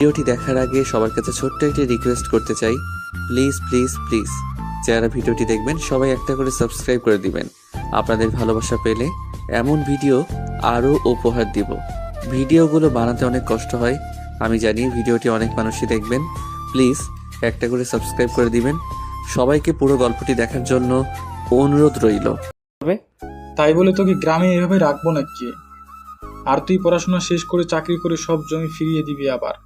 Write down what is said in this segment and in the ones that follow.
ভিডিওটি দেখার আগে সবার কাছে ছোট্ট একটি রিকোয়েস্ট করতে চাই, প্লিজ প্লিজ প্লিজ যারা ভিডিওটি দেখবেন সবাই একটা করে সাবস্ক্রাইব করে দিবেন। আপনাদের ভালোবাসা পেলে এমন ভিডিও আরও উপহার দিব। ভিডিওগুলো বানাতে অনেক কষ্ট হয়, আমি জানি। ভিডিওটি অনেক মানুষই দেখবেন, প্লিজ একটা করে সাবস্ক্রাইব করে দিবেন। সবাইকে পুরো গল্পটি দেখার জন্য অনুরোধ রইল। তাই বলে তোকে গ্রামে এভাবে রাখবো নাকি? আর তুই পড়াশোনা শেষ করে চাকরি করে সব জমি ফিরিয়ে দিবি আবার।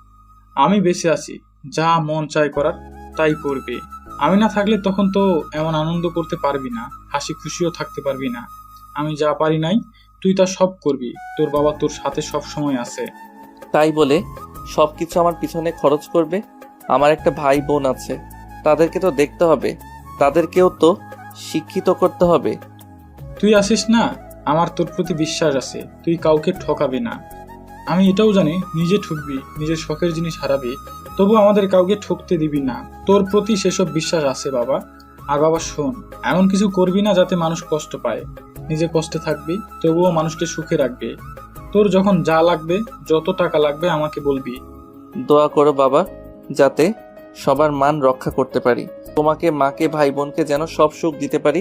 আমি বেঁচে আছি, যা মন চাই করার তাই করবি। আমি না থাকলে তখন তো এমন আনন্দ করতে পারবি না, হাসি খুশিও থাকতে পারবি না। আমি যা পারি নাই তুই তা সব করবি। তোর বাবা তোর সাথে সব সময় আছে। তাই বলে সবকিছু আমার পিছনে খরচ করবে? আমার একটা ভাই বোন আছে, তাদেরকে তো দেখতে হবে, তাদেরকেও তো শিক্ষিত করতে হবে। তুই আসিস না, আমার তোর প্রতি বিশ্বাস আছে, তুই কাউকে ঠকাবি না। আমি এটাও জানি নিজে ঠকবি, নিজের শখের জিনিস হারাবি, তবু আমাদের কাউকে ঠকতে দিবি না। তোর প্রতি সেসব বিশ্বাস আছে বাবা। আর বাবা শোন, এমন কিছু করবি না যাতে মানুষ কষ্ট পায়। নিজে কষ্টে থাকবি, তবুও মানুষকে সুখে রাখবি। তোর যখন যা লাগবে, যত টাকা লাগবে আমাকে বলবি। দোয়া করো বাবা, যাতে সবার মান রক্ষা করতে পারি। তোমাকে, মাকে, ভাই বোনকে যেন সব সুখ দিতে পারি।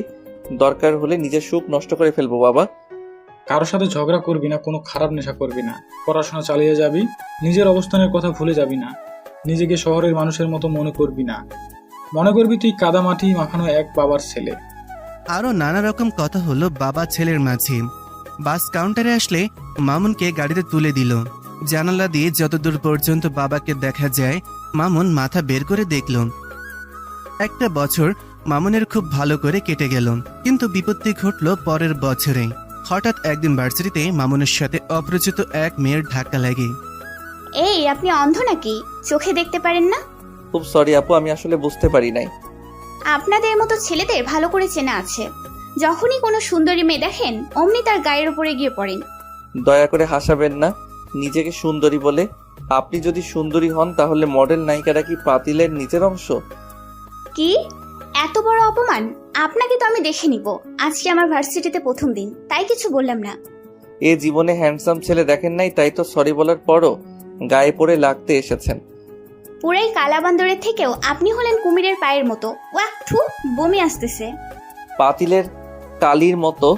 দরকার হলে নিজের সুখ নষ্ট করে ফেলবো বাবা। কারোর সাথে ঝগড়া করবি না, কোনো খারাপ নেশা করবি না। পড়াশোনা চালিয়ে যাবি, নিজের অবস্থানের কথা ভুলে যাবি না। নিজেকে শহরের মানুষের মতো মনে করবি না। মনে করবি তুই কাদামাটি মাখানো এক বাবার ছেলে। আরও নানা রকম কথা হলো বাবা ছেলের মাঝে। বাস কাউন্টারে আসলে মামুনকে গাড়িতে তুলে দিল। জানালা দিয়ে যতদূর পর্যন্ত বাবাকে দেখা যায়, মামুন মাথা বের করে দেখল। একটা বছর মামুনের খুব ভালো করে কেটে গেল, কিন্তু বিপত্তি ঘটল পরের বছরে। হঠাৎ একদিন ভার্সিটিতে মামুনের সাথে অপরিচিত এক মেয়ের ধাক্কা লাগে। এই, আপনি অন্ধ নাকি? চোখে দেখতে পারেন না? খুব সরি আপু, আমি আসলে বুঝতে পারি নাই। আপনাদের মতো ছেলেদের ভালো করে চেনা আছে। যখনই কোনো সুন্দরী মেয়ে দেখেন, অমনি তার গায়ের উপরে গিয়ে পড়েন। দয়া করে হাসাবেন না নিজেকে সুন্দরী বলে। আপনি যদি সুন্দরী হন তাহলে মডেল নায়িকারা কি পাতিলের নিচের অংশ? কি এত বড় অপমান! আপনাকে তো আমি দেখে নিব। আজকে আমার ভার্সিটিতে প্রথম দিন, তাই কিছু বললাম না। এ জীবনে হ্যান্ডসাম ছেলে দেখেন নাই, তাই তো সরি বলার পরও গায়ে পড়ে লাগতে এসেছেন। পুরাই কালাবান্দরের থেকেও আপনি হলেন কুমিরের পায়ের মতো। ওয়াক থু, বমি আসতেছে। পাতিলের কালির মতো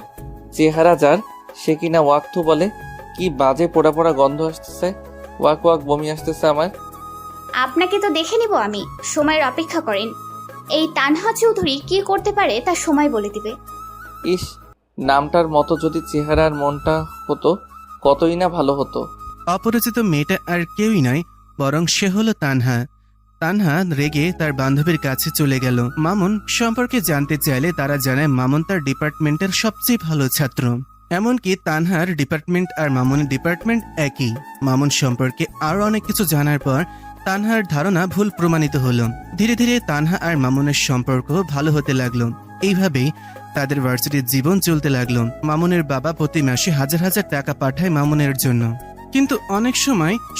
চেহারা যার, সে কিনা ওয়াক্থু বলে? কি বাজে পোড়া পোড়া গন্ধ আসতেছে, ওয়াক ওয়াক বমি আসতেছে আমার। আপনাকে তো দেখে নিব আমি, সময়ের অপেক্ষা করেন। এই তানহা চৌধুরী কি করতে পারে তা সময় বলে দিবে। ইস, নামটার মতো যদি চেহারার মনটা হতো কতই না ভালো হতো। অপরিচিত মেয়েটা আর কেউই নয়, বরং সে হলো তানহা। তানহা রেগে তার বান্ধবীর কাছে চলে গেল। মামুন সম্পর্কে জানতে চাইলে তারা জানায় মামুন তার ডিপার্টমেন্টের সবচেয়ে ভালো ছাত্র। এমনকি তানহার ডিপার্টমেন্ট আর মামুনের ডিপার্টমেন্ট একই। মামুন সম্পর্কে আরো অনেক কিছু জানার পর তানহার ধারণা ভুল প্রমাণিত হলো। ধীরে ধীরে তানহা আর মামুনের সম্পর্ক ভালো হতে লাগলো। এইভাবেই তাদের ভার্সিটির জীবন চলতে লাগলো। মামুনের বাবা প্রতি মাসে হাজার হাজার টাকা পাঠায় মামুনের জন্য, কিন্তু অনেক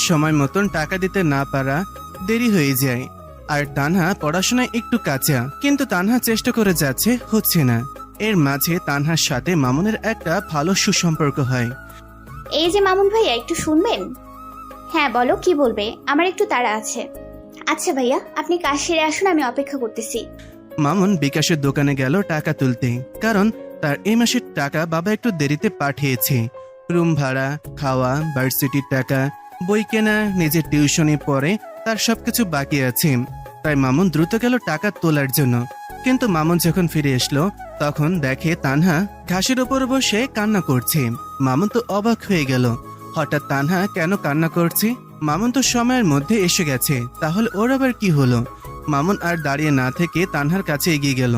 সময় মতন টাকা দিতে না পারা, দেরি হয়ে যায়। আর তানহা পড়াশোনায় একটু কাঁচা, কিন্তু তানহা চেষ্টা করে যাচ্ছে, হচ্ছে না। এর মাঝে তানহার সাথে মামুনের একটা ভালো সুসম্পর্ক হয়। এই যে মামুন ভাইয়া, একটু শুনবেন? হ্যাঁ বলো, কি বলবে? আমার একটু তাড়া আছে। আচ্ছা ভাইয়া, আপনি কাজ সেরে আসুন, আমি অপেক্ষা করতেছি। মামুন বিকাশের দোকানে গেল টাকা তুলতে, কারণ তার এই মাসের টাকা বাবা একটু দেরিতে পাঠিয়েছে। রুম ভাড়া, খাওয়া, ভার্সিটির টাকা, বই কেনা, নিজের টিউশনি পড়ে, তার সবকিছু বাকি আছে। তাই মামুন দ্রুত গেল টাকা তোলার জন্য। কিন্তু মামুন যখন ফিরে আসলো, তখন দেখে তানহা ঘাসের ওপর বসে কান্না করছে। মামুন তো অবাক হয়ে গেল, হঠাৎ তানহা কেন কান্না করছে? মামুন তো সময়ের মধ্যে এসে গেছে, তাহলে ওর আবার কি হলো? মামুন আর দাঁড়িয়ে না থেকে তানহার কাছে এগিয়ে গেল।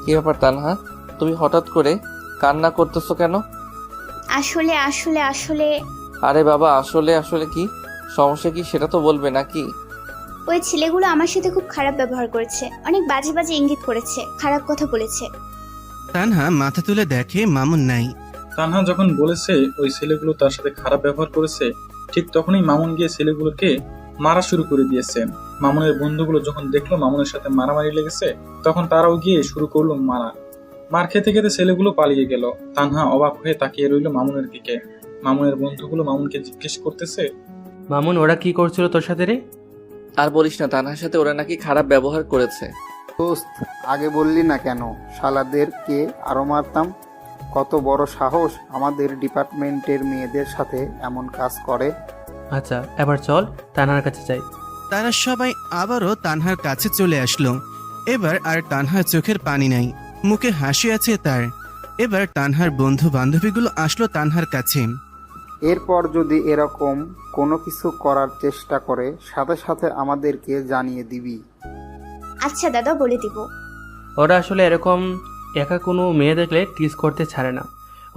কি ব্যাপার তানহা, তুমি হঠাৎ করে কান্না করতেছো কেন? আসলে আসলে আসলে আরে বাবা, আসলে আসলে কি সমস্যা, কি সেটা তো বলবে নাকি? ওই ছেলেগুলো আমার সাথে খুব খারাপ ব্যবহার করেছে, অনেক বাজে বাজে ইঙ্গিত করেছে, খারাপ কথা বলেছে। তানহা মাথা তুলে দেখে মামুন নাই। তানহা যখন বলেছে ওই ছেলেগুলো তার সাথে খারাপ ব্যবহার করেছে, ঠিক তখনই মামুন গিয়ে ছেলেগুলোকে মারা শুরু করে দিয়েছে। মামুনের বন্ধুগুলো যখন দেখলো মামুনের সাথে মারামারি লেগেছে, তখন তারাও গিয়ে শুরু করলো মারা। মার খেতে খেতে ছেলেগুলো পালিয়ে গেল। তানহা অবাক হয়ে তাকিয়ে রইল মামুনের দিকে। মামুনের বন্ধুগুলো মামুনকে জিজ্ঞেস করতেছে, মামুন, ওরা কি করছিল তোর সাথে রে? আর বলিস না, তানহার সাথে ওরা নাকি খারাপ ব্যবহার করেছে। দোস্ত, আগে বললি না কেন? শালাদেরকে আরো মারতাম। কত বড় সাহস আমাদের ডিপার্টমেন্টের মেয়েদের সাথে এমন কাজ করে। আচ্ছা, এবার চল তানহার কাছে যাই। তারা সবাই আবারও তানহার কাছে চলে আসলো। এবার আর তানহার চোখের পানি নাই, মুখে হাসি আছে তার। এবার তানহার বন্ধু বান্ধবীগুলো আসলো তানহার কাছে। এরপর যদি এরকম কোনো কিছু করার চেষ্টা করে সাথে সাথে আমাদেরকে জানিয়ে দিবি। আচ্ছা দাদা, বলে দিব। ওরা আসলে এরকম একা কোনো মেয়ে দেখলে টিজ করতে ছাড়ে না।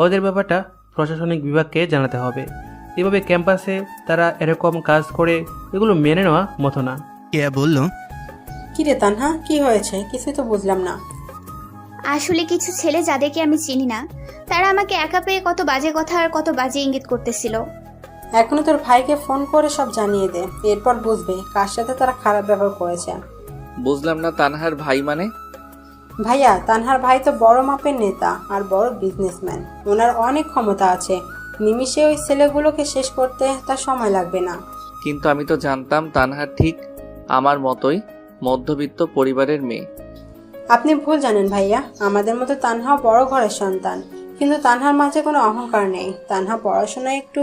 ওদের ব্যাপারটা প্রশাসনিক বিভাগকে জানাতে হবে। এভাবে ক্যাম্পাসে তারা এরকম কাজ করে, এগুলো মেনে নেওয়া মতো না। কেয়া বলল, কিরে তানহা, কি হয়েছে? কিছুই তো বুঝলাম না। আসলে কিছু ছেলে যাদেরকে আমি চিনি না, তারা আমাকে একা পেয়ে কত বাজে কথা আর কত বাজে ইঙ্গিত করতেছিল। এখনো তোর ভাইকে ফোন করে সব জানিয়ে দে, এরপর বুঝবে কার সাথে তারা খারাপ ব্যবহার করেছে। বুঝলাম না, তানহার ভাই মানে? ভাইয়া, তানহার ভাই তো বড় মাপের নেতা আর বড় বিজনেসম্যান। ওনার অনেক ক্ষমতা আছে। নিমিষে ওই ছেলেগুলোকে শেষ করতে তার সময় লাগবে না। কিন্তু আমি তো জানতাম তানহার ঠিক আমার মতোই মধ্যবিত্ত পরিবারের মেয়ে। আপনি ভুল জানেন ভাইয়া, আমাদের মতো তানহাও বড় ঘরের সন্তান। কিন্তু তানহার মাঝে কোনো অহংকার নেই। তানহা পড়াশোনায় একটু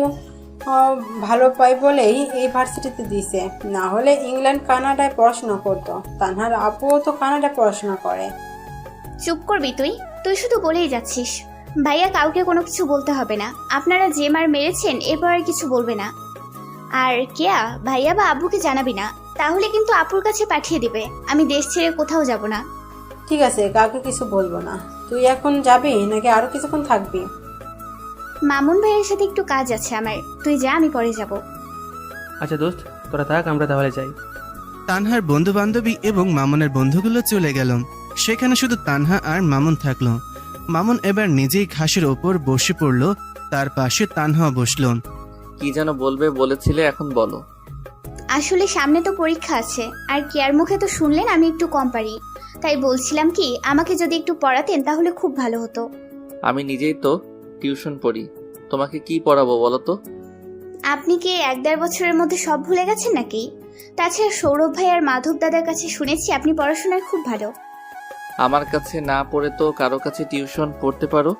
ভালো পাই বলেই এই ভার্সিটিতে দিছে, না হলে ইংল্যান্ড কানাডায় পড়াশোনা করতো। তানহার আপুও তো কানাডায় পড়াশোনা করে। চুপ করবি তুই? তুই শুধু বলেই যাচ্ছিস। ভাইয়া, কাউকে কোনো কিছু বলতে হবে না। আপনারা যে মার মেরেছেন এরপর আর কিছু বলবে না। আর কেয়া, ভাইয়া বা আব্বুকে জানাবি না, তাহলে কিন্তু আপুর কাছে পাঠিয়ে দিবে। আমি দেশ ছেড়ে কোথাও যাব না। ঠিক আছে, কাউকে কিছু বলবো না। তুই এখন যাবি নাকি আরো কিছুক্ষণ থাকবি? মামুন ভাইয়ের সাথে একটু কাজ আছে আমার, তুই যা, আমি পরে যাব। আচ্ছা দোস্ত, তোরা থাক, আমরা তাহলে যাই। তানহার বন্ধু বান্ধবী এবং মামুনের বন্ধুগুলো চলে গেল। সেখানে শুধু তানহা আর মামুন থাকলো। মামুন এবার নিজেই ঘাসের ওপর বসে পড়ল, তার পাশে তানহাও বসলো। কি যেন বলবে বলেছিলে, এখন বলো। আসলে সামনে তো পরীক্ষা আছে, আর কেয়ার মুখে তো শুনলেন আমি একটু কম পারি। তাই বলছিলাম কি, আমাকে যদি একটু পড়াতেন তাহলে খুব ভালো হতো। আমি নিজেই তো টিউশন পড়ি, তোমাকে কি পড়াবো বলো তো? আপনি কি 1-1.5 বছরের মধ্যে সব ভুলে গেছেন নাকি? তাছাড়া সৌরভ ভাই আর মাধব দাদার কাছে শুনেছি আপনি পড়াশোনায় খুব ভালো। আমার কাছে না পড়ে তো কারো কাছে টিউশন পড়তে পারো।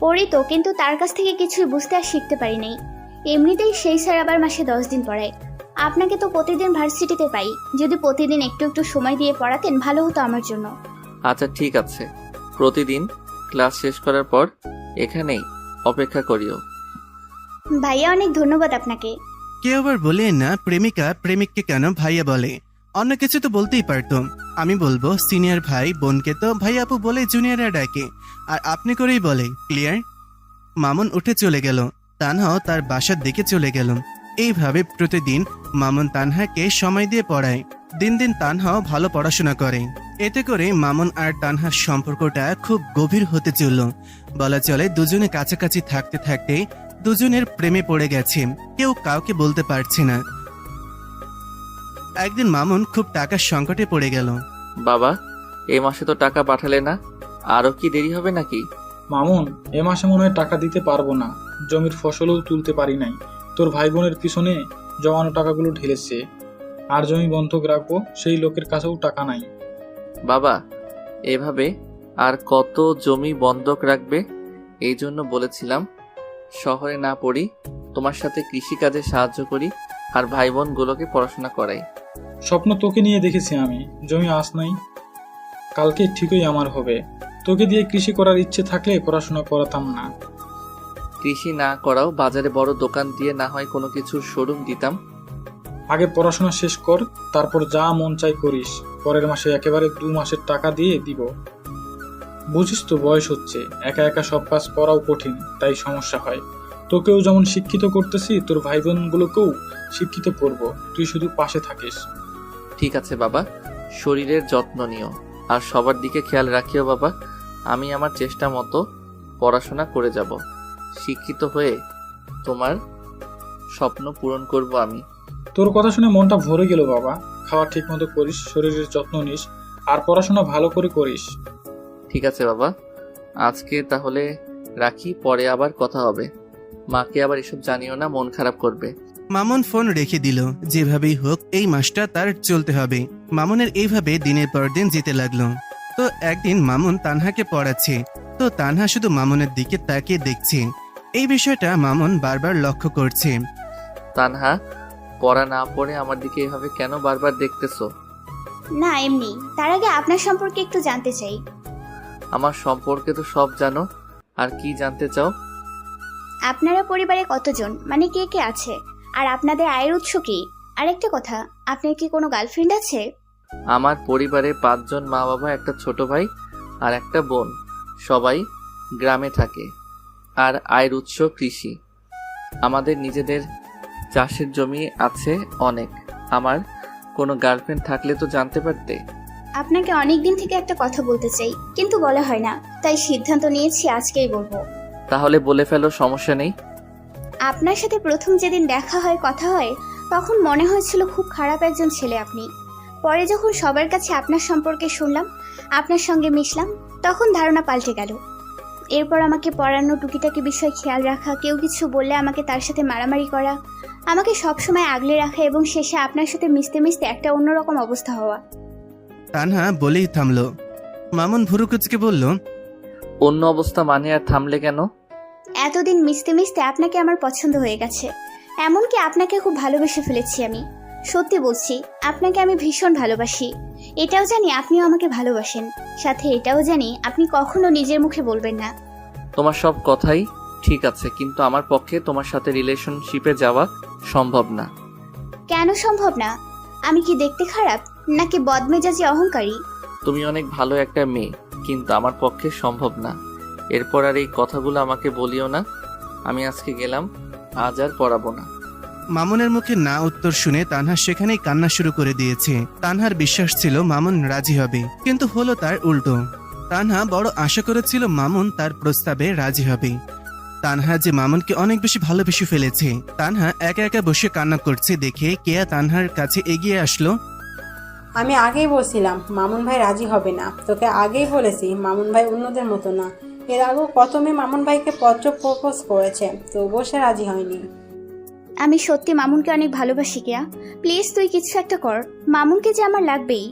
পড়ি তো, কিন্তু তার কাছ থেকে কিছুই বুঝতে আর শিখতে পারি নাই। এমনিতেই সেই স্যার আবার মাসে 10 দিন পড়ায়। আপনাকে তো প্রতিদিন ভার্সিটিতে পাই, যদি প্রতিদিন একটু একটু সময় দিয়ে পড়াতেন ভালো হতো আমার জন্য। আচ্ছা ঠিক আছে, প্রতিদিন ক্লাস শেষ করার পর এখানেই অপেক্ষা করিও। ভাইয়া, অনেক ধন্যবাদ আপনাকে। কেউ আবার বলে না প্রেমিকা প্রেমিককে কেন ভাইয়া বলে, অন্য কিছু তো বলতেই পারতো। আমি বলবো সিনিয়র ভাই বোনকে তো ভাই আপু বলে জুনিয়ররা ডাকে, আর আপনি করেই বলে। ক্লিয়ার? মামুন উঠে চলে গেল, তানহাও তার বাসার দিকে চলে গেল। এইভাবে প্রতিদিন মামুন তানহাকে সময় দিয়ে পড়ায়। দিন দিন তানহাও ভালো পড়াশোনা করে। এতে করে মামুন আর তানহার সম্পর্কটা খুব গভীর হতে চলল। বলা চলে দুজনে কাছাকাছি থাকতে থাকতে দুজনের প্রেমে পড়ে গেছে, কেউ কাউকে বলতে পারছে না। একদিন মামুন খুব টাকার সংকটে পড়ে গেল। বাবা, এই মাসে তো টাকা পাঠালে না, আরো কি দেরি হবে নাকি? মামুন, এ মাসে মনে হয় টাকা দিতে পারবো না। জমির ফসলও তুলতে পারি নাই। তোর ভাই বোনের পিছনে জমানো টাকাগুলো ঢেলেছে, আর জমি বন্ধক রাখবো সেই লোকের কাছেও টাকা নাই। বাবা, এভাবে আর কত জমি বন্ধক রাখবে? এই জন্য বলেছিলাম শহরে না পড়ি, তোমার সাথে কৃষিকাজে সাহায্য করি আর ভাই বোনগুলোকে পড়াশোনা করাই। স্বপ্ন তোকে নিয়ে দেখেছি আমি। জমি আস নাই, কালকে ঠিকই আমার হবে। তোকে দিয়ে কৃষি করার ইচ্ছে থাকলে পড়াশোনা করাতাম না। কৃষি না করাও বাজারে বড় দোকান দিয়ে না হয় কোনো কিছুর শোরুম দিতাম। আগে পড়াশোনা শেষ কর, তারপর যা মন চাই করিস। পরের মাসে একেবারে 2 মাসের টাকা দিয়ে দিব। বুঝিস তো, বয়স হচ্ছে, একা একা সব কাজ করাও কঠিন, তাই সমস্যা হয়। তোকেও যেমন শিক্ষিত করতেছি, তোর ভাই বোনগুলোকেও শিক্ষিত করব। তুই শুধু পাশে থাকিস। ঠিক আছে বাবা, শরীরের যত্ন নিও আর সবার দিকে খেয়াল রাখিও বাবা। আমি আমার চেষ্টা মতো পড়াশোনা করে যাব, শিক্ষিত হয়ে তোমার স্বপ্ন পূরণ করব আমি। তোর কথা শুনে মনটা ভরে গেল বাবা। খাওয়া ঠিক মতো করিস, শরীরের যত্ন নিস, আর পড়াশোনা ভালো করে করিস। ঠিক আছে বাবা, আজকে তাহলে রাখি, পরে আবার কথা হবে। মাকে আবার এসব জানিও না, মন খারাপ করবে। মামুন ফোন রেখে দিল। যেভাবেই হোক এই মাসটা তার চলতে হবে। মামুনের এইভাবে দিনের পর দিন যেতে লাগলো। তো একদিন মামুন তানহাকে পড়াচ্ছে, তো তানহা শুধু মামুনের দিকে তাকিয়ে দেখছে। এই বিষয়টা মামুন বারবার লক্ষ্য করছে। তানহা, পড়া না পড়ে আমার দিকে এভাবে কেন বারবার দেখতেছো? না এমনি, তার আগে আপনার সম্পর্কে একটু জানতে চাই। আমার সম্পর্কে তো সব জানো, আর কি জানতে চাও? আপনারা পরিবারে কতজন, মানে কে কে আছে, আর আপনাদের আয়ের উৎস কি? আরেকটা কথা, আপনার কি কোনো গার্লফ্রেন্ড আছে? আমার পরিবারে 5 জন, মা বাবা, একটা ছোট ভাই আর একটা বোন। সবাই গ্রামে থাকে। আর আয়ের উৎস কৃষি। আমাদের নিজেদের চাষের জমি আছে অনেক। আমার কোনো গার্লফ্রেন্ড থাকলে তো জানতে পারতে। আপনাকে অনেক দিন থেকে একটা কথা বলতে চাই, কিন্তু বলা হয় না, তাই সিদ্ধান্ত নিয়েছি আজকেই বলবো। তাহলে বলে ফেলো, সমস্যা নেই। আপনার সাথে প্রথম যেদিন দেখা হয়, কথা হয়, তখন মনে হয়েছিল খুব খারাপ একজন ছেলে আপনি। পরে যখন সবার কাছে আপনার সম্পর্কে শুনলাম, আপনার সঙ্গে মিশলাম, তখন ধারণা পাল্টে গেল। এরপর আমাকে পড়ানো, টুকিটাকি বিষয় খেয়াল রাখা, কেউ কিছু বললে আমাকে তার সাথে মারামারি করা, আমাকে সবসময় আগলে রাখা, এবং শেষে আপনার সাথে মিশতে মিশতে একটা অন্যরকম অবস্থা হওয়া। তানহা বলেই থামলো। মামুন ভুরুকুচকে বলল, অন্য অবস্থা মানে? আর থামলে কেন? এতদিন মিশতে মিশতে আপনাকে আমার পছন্দ হয়ে গেছে। এমনকি আপনাকে খুব ভালোবেসে ফেলেছি আমি। সত্যি বলছি, আপনাকে আমি ভীষণ ভালোবাসি। এটাও জানি আপনিও আমাকে ভালোবাসেন। সাথে এটাও জানি আপনি কখনো নিজের মুখে বলবেন না। তোমার সব কথাই ঠিক আছে, কিন্তু আমার পক্ষে তোমার সাথে রিলেশনশিপে যাওয়া সম্ভব না। কেন সম্ভব না? আমি কি দেখতে খারাপ, নাকি বদমেজাজি অহংকারী? তুমি অনেক ভালো একটা মেয়ে, কিন্তু আমার পক্ষে সম্ভব না। এরপর আর এই কথাগুলো আমাকে বলিও না। আমি আজকে গেলাম, আজ আর পড়াবো না। মামুনের মুখে না উত্তর শুনে তানহা সেখানেই কান্না শুরু করে দিয়েছে। তানহার বিশ্বাস ছিল মামুন রাজি হবে, কিন্তু হলো তার উল্টো। তানহা বড় আশা করেছিল মামুন তার প্রস্তাবে রাজি হবে। তানহা যে মামুনকে অনেক বেশি ভালোবেসে ফেলেছে। তানহা একা একা বসে কান্না করছে দেখে কেয়া তানহার কাছে এগিয়ে আসলো। আমি আগেই বলছিলাম মামুন ভাই রাজি হবে না, তোকে আগেই বলেছি মামুন ভাই অন্যদের মতো না। এর আগেও কত মেয়ে মামুন ভাইকে পত্র প্রপোজ করেছে, তবুও সে রাজি হয়নি। আমি সত্যি মামুনকে অনেক ভালোবাসি কেয়া। প্লিজ তুই কিছু একটা কর, মামুনকে যে আমার লাগবেই।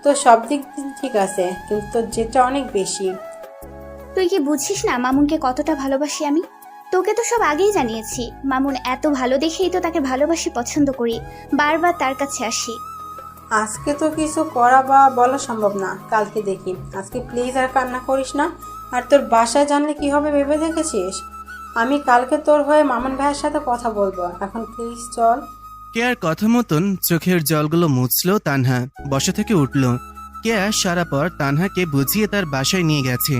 তো সব দিক দিয়ে ঠিক আছে, কিন্তু তোর জেদটা অনেক বেশি। তুই কি বুঝিস না মামুনকে কতটা ভালোবাসি আমি? তোকে তো সব আগেই জানিয়েছি। মামুন এত ভালো দেখেই তো তাকে ভালোবাসি, পছন্দ করি, বারবার তার কাছে আসি। আজকে তো কিছু করা বা বলা সম্ভব না, কালকে দেখি। আজকে প্লিজ আর কান্না করিস না। আর তোর বাসায় জানলে কি হবে ভেবে দেখেছিস? আমি কালকে তোর হয়ে মামুন ভাইয়ের সাথে কথা বলবো। এখন প্লিজ চল। কেয়ার কথা মতন চোখের জলগুলো মুছলো তানহা, বসা থেকে উঠল। কেয়া সারা পর তানহাকে বুঝিয়ে তার বাসায় নিয়ে গেছে।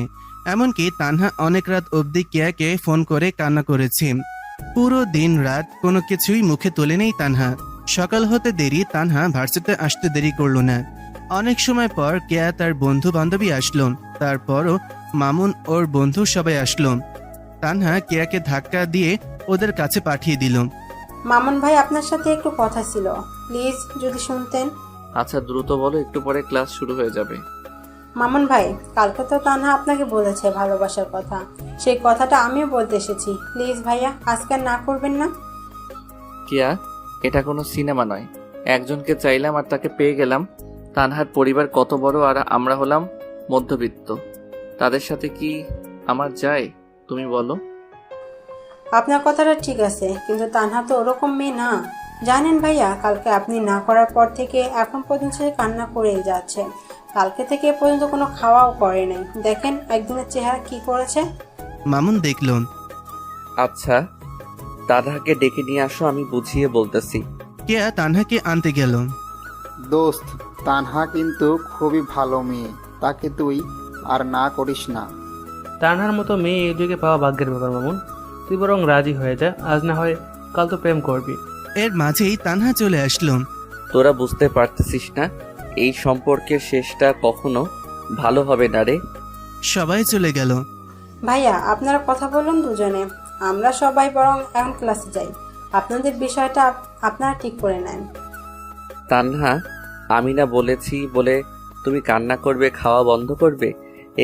এমনকি তানহা অনেক রাত অবধি কেয়াকে ফোন করে কান্না করেছে। পুরো দিন রাত কোনো কিছুই মুখে তোলে নেই তানহা। সকাল হতে দেরি, তানহা ভার্সিটিতে আসতে দেরি করলো না। অনেক সময় পর কেয়া তার বন্ধু বান্ধবী আসলো, তারপরও মামুন ওর বন্ধু সবাই আসলো। তানহা কেয়াকে ধাক্কা দিয়ে ওদের কাছে পাঠিয়ে দিল। মামুন ভাই আপনার সাথে একটু কথা ছিল, প্লিজ যদি শুনতেন। আচ্ছা দ্রুত বলো, একটু পরে ক্লাস শুরু হয়ে যাবে। মামুন ভাই, কালকে তো তানহা আপনাকে বলেছে ভালোবাসার কথা, সেই কথাটা আমিও বলতে এসেছি। প্লিজ ভাইয়া, আজকে আর না করবেন না। কিয়া, এটা কোনো সিনেমা নয়। একজনকে চাইলাম আর তাকে পেয়ে গেলাম। তানহার পরিবার কত বড়, আর আমরা হলাম মধ্যবিত্ত। তাদের সাথে কি আমার যায় তুমি বলো? আপনার কথাটা ঠিক আছে, কিন্তু তানহা তো ওরকম মেয়ে না। জানেন ভাইয়া, কালকে আপনি না করার পর থেকে এখন পর্যন্ত সে কান্না করেই যাচ্ছে। কালকে থেকে এ পর্যন্ত কোনো খাওয়াও করে নাই। দেখেন একদিনের চেহারা কি করেছে। মামুন দেখল। আচ্ছা, তানহাকে ডেকে নিয়ে আসো, আমি বুঝিয়ে বলতেছি। কেয়া তানহাকে আনতে গেল। দোস্ত, তানহা কিন্তু খুবই ভালো মেয়ে, তাকে তুই আর না করিস না। তানহার মতো মেয়ে এই যুগে পাওয়া ভাগ্যের ব্যাপার মামুন। তুই বরং রাজি হয়ে যা, আজ না হয় কাল তো প্রেম করবি। এর মাঝেই তানহা চলে আসলো। তোরা বুঝতে পারতেছিস না, এই সম্পর্কের শেষটা কখনো ভালো হবে না রে। সবাই চলে গেল। ভাইয়া, আপনারা কথা বলুন দুজনে, আমরা সবাই বরং এখন ক্লাসে যাই। আপনাদের বিষয়টা আপনারা ঠিক করে নেন। তানহা, আমি না বলেছি বলে তুমি কান্না করবে, খাওয়া বন্ধ করবে?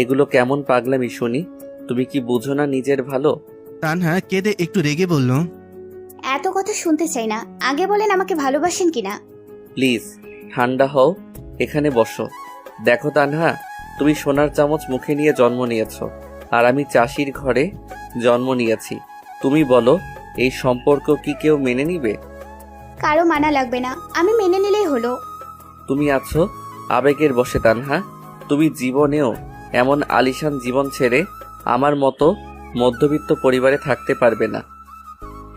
এগুলো কেমন পাগলামি শুনি? তুমি কি বুঝো না নিজের ভালো? তানহা কেঁদে একটু রেগে বলল, এত কথা কথা শুনতে চাই না, আগে বলেন আমাকে ভালোবাসেন কিনা। প্লিজ ঠান্ডা হও, এখানে বসো। দেখো তানহা, তুমি সোনার চামচ মুখে নিয়ে জন্ম নিয়েছো, আর আমি চাষির ঘরে জন্ম নিয়েছি। তুমি বলো, এই সম্পর্ক কি কেউ মেনে নিবে? কারো মানা লাগবে না, আমি মেনে নিলেই হলো। তুমি আছো আবেগের বশে তানহা। তুমি জীবনেও এমন আলিশান জীবন ছেড়ে আমার মতো মধ্যবিত্ত পরিবারে থাকতে পারবে না।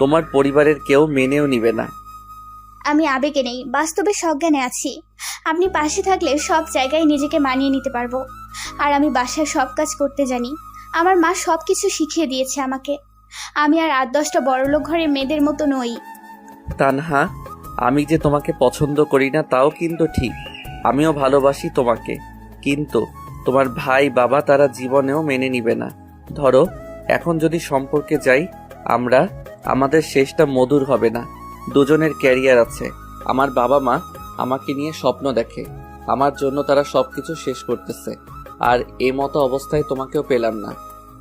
তোমার পরিবারের কেউ মেনেও নিবে না। আমি আবেগে নেই, বাস্তবে সজ্ঞানে আছি। আপনি পাশে থাকলে সব জায়গায় নিজেকে মানিয়ে নিতে পারবো। আর আমি বাসায় সব কাজ করতে জানি। আমার মা সব কিছু শিখিয়ে দিয়েছে আমাকে। আমি আর 8-10টা বড়লোক ঘরের মেয়েদের মতো নই। তানহা, আমি যে তোমাকে পছন্দ করি না তাও কিন্তু ঠিক। আমিও ভালোবাসি তোমাকে, কিন্তু তোমার ভাই বাবা তারা জীবনেও মেনে নিবে না। ধরো, এখন যদি সম্পর্কে যাই, আমাদের শেষটা মধুর হবে না। দুজনের ক্যারিয়ার আছে। আমার বাবা মা আমাকে নিয়ে স্বপ্ন দেখে, আমার জন্য তারা সবকিছু শেষ করতেছে। আর এই মতো অবস্থায় তোমাকেও পেলাম না,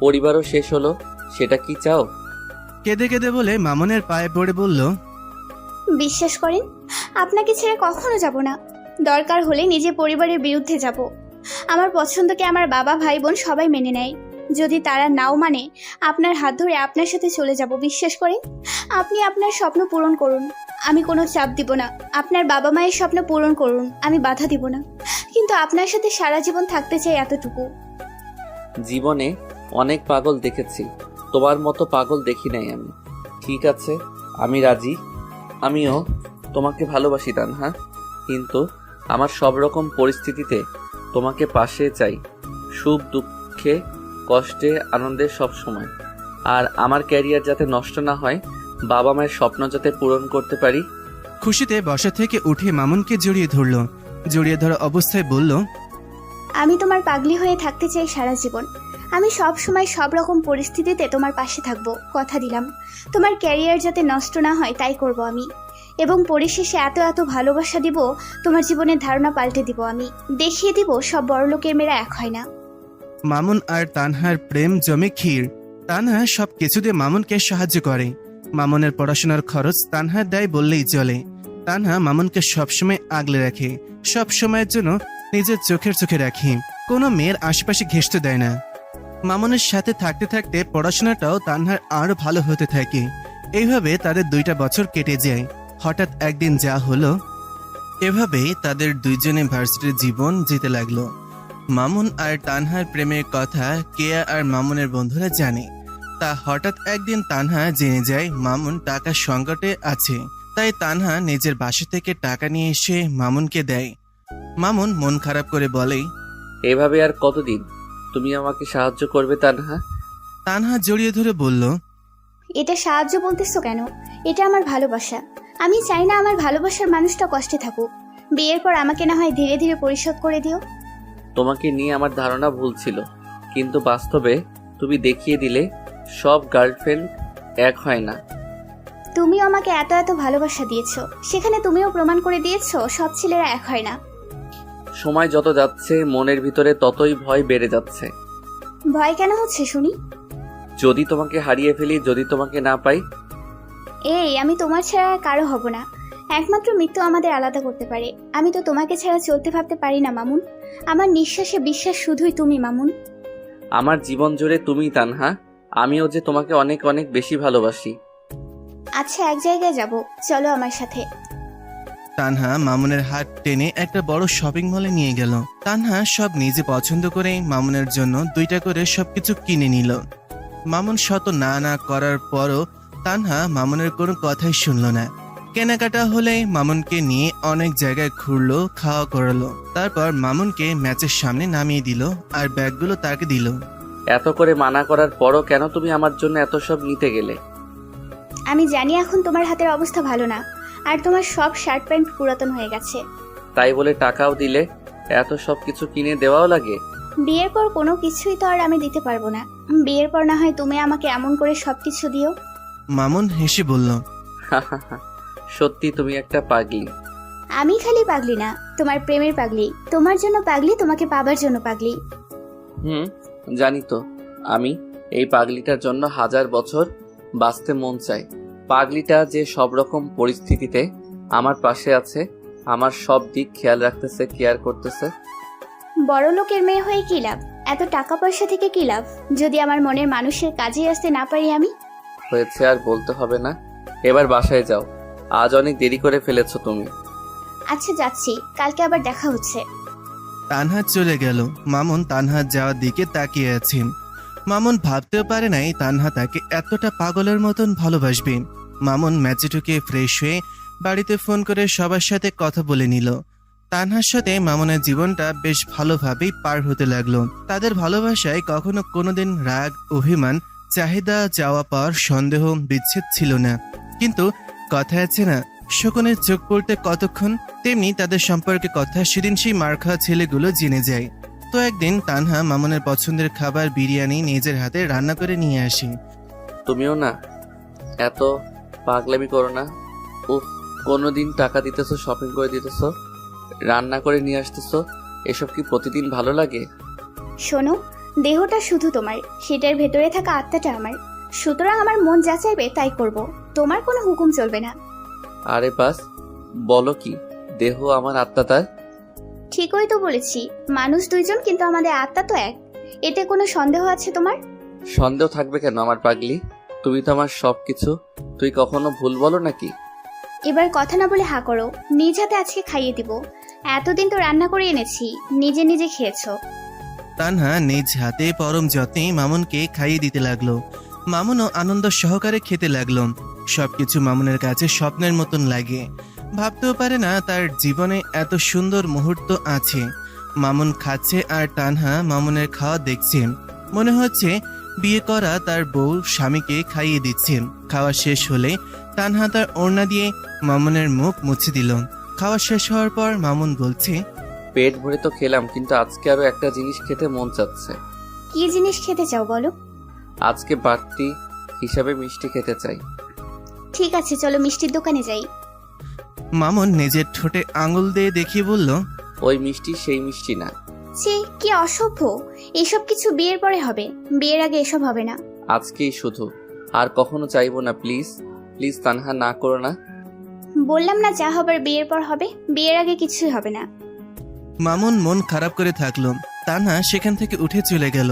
পরিবারও শেষ হলো। সেটা কি চাও? কেঁদে কেঁদে বলে মামুনের পায়ে পড়ে বলল, বিশ্বাস করেন, আপনাকে ছেড়ে কখনো যাব না। দরকার হলে নিজে পরিবারের বিরুদ্ধে যাব। আমার পছন্দকে আমার বাবা ভাই বোন সবাই মেনে নেয়। যদি তারা নাও মানে, আপনার হাত ধরে আপনার সাথে চলে যাব। বিশ্বাস করেন, আপনি আপনার স্বপ্ন পূরণ করুন, আমি কোনো চাপ দিব না। আপনার বাবা মায়ের স্বপ্ন পূরণ করুন, আমি বাধা দিব না। কিন্তু আপনার সাথে সারা জীবন থাকতে চাই, এতটুকু। জীবনে অনেক পাগল দেখেছি, তোমার মতো পাগল দেখি নাই আমি। ঠিক আছে, আমি রাজি। আমিও তোমাকে ভালোবাসি তানহা, কিন্তু আমার সব রকম পরিস্থিতিতে তোমাকে পাশে চাই। সুখ দুঃখে কষ্টে আনন্দে সব সময়। আর আমার ক্যারিয়ার যাতে নষ্ট না হয়, বাবা মায়ের স্বপ্ন যাতে পূরণ করতে পারি। খুশিতে বসা থেকে উঠে মামুনকে জড়িয়ে ধরল। জড়িয়ে ধরা অবস্থায় বলল, আমি তোমার পাগলি হয়ে থাকতে চাই সারা জীবন। আমি সব সময় সব রকম পরিস্থিতিতে তোমার পাশে থাকবো, কথা দিলাম। তোমার ক্যারিয়ার যাতে নষ্ট না হয় তাই করব আমি। এবং পরিশেষে এত এত ভালোবাসা দিব, তোমার জীবনের ধারণা পাল্টে দিব আমি। দেখিয়ে দিব সব বড়লোকের মেয়েরা এক হয় না। মামুন আর তানহার প্রেম জমে ক্ষীর। তানহা সব কিছুতে মামুনকে সাহায্য করে। মামুনের পড়াশোনার খরচ তানহা দেয় বললেই চলে। তানহা মামুনকে সবসময় আগলে রাখে, সব সময়ের জন্য নিজের চোখে রাখে। কোনো মেয়ের আশেপাশে ঘেঁষতে দেয় না। মামুনের সাথে থাকতে থাকতে পড়াশোনাটাও তানহার আরো ভালো হতে থাকে। এইভাবে তাদের 2টা বছর কেটে যায়। হঠাৎ একদিন যা হলো, এভাবেই তাদের দুইজনে ভার্সিটির জীবন যেতে লাগলো। মামুন আর তানহার প্রেমের কথা কেয়া আর মামুনের বন্ধুরা জানে। তা হঠাৎ একদিন তানহা জেনে যায় মামুন টাকার সংকটে আছে। তাই তানহা নিজের বাসা থেকে টাকা নিয়ে এসে মামুনকে দেয়। মামুন মন খারাপ করে বলে, এভাবে আর কতদিন তুমি আমাকে সাহায্য করবে তানহা? তানহা জড়িয়ে ধরে বলল, এটা সাহায্য বলতেছো কেন? এটা আমার ভালোবাসা। আমি চাই না আমার ভালোবাসার মানুষটা কষ্টে থাকুক। বিয়ের পর আমাকে না হয় ধীরে ধীরে পরিশোধ করে দিও। তোমাকে নিয়ে আমার ধারণা ভুল ছিল, কিন্তু বাস্তবে তুমি দেখিয়ে দিলে সব গার্লফ্রেন্ড এক হয় না। তুমিও আমাকে এত এত ভালোবাসা দিয়েছো, সেখানে তুমিও প্রমাণ করে দিয়েছো সব ছেলেরা এক হয় না। সময় যত যাচ্ছে মনের ভিতরে ততই ভয় বেড়ে যাচ্ছে। ভয় কেন হচ্ছে শুনি? যদি তোমাকে হারিয়ে ফেলি, যদি তোমাকে না পাই। এই, আমি তোমার ছাড়া আর কারো হব না। একমাত্র মৃত্যু আমাদের আলাদা করতে পারে। আমি তো তোমাকে ছাড়া চলতে ভাবতে পারি না মামুন। আমার নিঃশ্বাসে বিশ্বাস শুধুই তুমি মামুন। আমার জীবন জুড়ে তুমি তানহা। আমিও যে তোমাকে অনেক অনেক বেশি ভালোবাসি। আচ্ছা, এক জায়গায় যাব, চলো আমার সাথে। তানহা মামুনের হাত টেনে একটা বড় শপিং মলে নিয়ে গেল। তানহা সব নিজে পছন্দ করে মামুনের জন্য 2টা করে সবকিছু কিনে নিল। মামুন শত না না করার পরও তানহা মামুনের কোনো কথাই শুনল না। কেনাকাটা হলে মামুনকে নিয়ে অনেক জায়গায় ঘুরলো, খাওয়া করালো। তারপর মামুনকে ম্যাচের সামনে নামিয়ে দিল আর ব্যাগগুলো তাকে দিল। এত করে মানা করার পরও কেন তুমি আমার জন্য এত সব নিতে গেলে? আমি জানি এখন তোমার হাতের অবস্থা ভালো না, আর তোমার সব শার্ট প্যান্ট পুরাতন হয়ে গেছে। তাই বলে টাকাও দিলে? এত সব কিছু কিনে দেওয়াও লাগে? বিয়ের পর কোনো কিছুই তো আর আমি দিতে পারবো না। বিয়ের পর না হয় তুমি আমাকে এমন করে সবকিছু দিও। মামুন হেসে বলল, সত্যি তুমি একটা পাগলি। আমি খালি পাগলি না, তোমার প্রেমের পাগলি। তোমার জন্য পাগলি, তোমাকে পাবার জন্য পাগলি। জানি তো। আমি এই পাগলিটার জন্য 1000 বছর বাঁচতে মন চাই। পাগলিটা যে সব রকম পরিস্থিতিতে আমার পাশে আছে, আমার সব দিক খেয়াল রাখতেছে, কেয়ার করতেছে। বড় লোকের মেয়ে হয়ে কি লাভ? এত টাকা পয়সা থেকে কি লাভ যদি আমার মনের মানুষের কাজে আসতে না পারি আমি? হয়েছে, আর বলতে হবে না। এবার বাসায় যাও, আজ অনেক দেরি করে ফেলেছো তুমি। আচ্ছা যাচ্ছি, কালকে আবার দেখা হচ্ছে। তানহা চলে গেল। মামুন তানহার যাওয়ার দিকে তাকিয়ে আছে। মামুন ভাবতেও পারে নাই তানহা তাকে এতটা পাগলের মতন ভালোবাসবে। মামুন ম্যাচে ঢুকে ফ্রেশ হয়ে বাড়িতে ফোন করে সবার সাথে কথা বলে নিল। তানহার সাথে মামুনের জীবনটা বেশ ভালোভাবেই পার হতে লাগলো। তাদের ভালোবাসায় কখনো কোনোদিন রাগ, অভিমান, চাহিদা, চাওয়া পাওয়ার সন্দেহ, বিচ্ছেদ ছিল না। কিন্তু কথা আছে না, শকুনের চোখ পড়তে কতক্ষণ, তেমনি তাদের সম্পর্কে কথা সেদিন সেই মার খাওয়া ছেলেগুলো জেনে যায়। তো একদিন তানহা মামুনের পছন্দের খাবার বিরিয়ানি নিজের হাতে রান্না করে নিয়ে আসে। তুমিও না এত পাগলামি করো না। উফ, কোনোদিন টাকা দিতেছো, শপিং করে দিতেছো, রান্না করে নিয়ে আসতেছো, এসব কি প্রতিদিন ভালো লাগে? শোনো, দেহটা শুধু তোমার, সেটার ভেতরে থাকা আত্মাটা আমার। সুতরাং আমার মন যা চাইবে তাই করব, তোমার কোনো হুকুম চলবে না। আরে বাস, বলো কি, দেহ আমার, আত্মা তার? ঠিকই তো বলেছি, মানুষ দুইজন কিন্তু আমাদের আত্মা তো এক। এতে কোনো সন্দেহ আছে তোমার? সন্দেহ থাকবে কেন আমার পাগলি? তুমি তো আমার সবকিছু। তুই কখনো ভুল বলো নাকি? এবার কথা না বলে হা করো, নিজ হাতে আজকে খাইয়ে দিব। এতদিন তো রান্না করে এনেছি, নিজে নিজে খেয়েছো। তানহা নিজ হাতে পরম যত্নে মামুনকে খাইয়ে দিতে লাগলো। মামুনও আনন্দ সহকারে খেতে লাগলো। সবকিছু মামুনের কাছে স্বপ্নের মতন লাগে। ভাবতেও পারে না তার জীবনে এত সুন্দর মুহূর্ত আছে। মামুন খাচ্ছে আর তানহা মামুনের খাওয়া দেখছে। মনে হচ্ছে বিয়ে করা তার বউ স্বামীকে খাইয়ে দিচ্ছে। খাওয়া শেষ হলে তানহা তার ওড়না দিয়ে মামুনের মুখ মুছে দিল। খাওয়া শেষ হওয়ার পর মামুন বলছে, পেট ভরে তো খেলাম, কিন্তু আজকে আরো একটা জিনিস খেতে মন চাচ্ছে। কি জিনিস খেতে চাও বলো? আজকে বাড়তি হিসাবে মিষ্টি খেতে চাই। ঠিক আছে, চলো মিষ্টির দোকানে যাই। মামুন নিজের ঠোঁটে আঙুল দিয়ে দেখিয়ে বলল, ওই মিষ্টি সেই মিষ্টি না। ছি, কি অসভ্য! এসব কিছু বিয়ের পরে হবে, বিয়ের আগে এসব হবে না। আজকেই শুধু, আর কখনো চাইবো না। প্লিজ প্লিজ তানহা, না করো না। বললাম না যা হবার বিয়ের পর হবে, বিয়ের আগে কিছুই হবে না। মামুন মন খারাপ করে থাকলো। তানহা সেখান থেকে উঠে চলে গেল।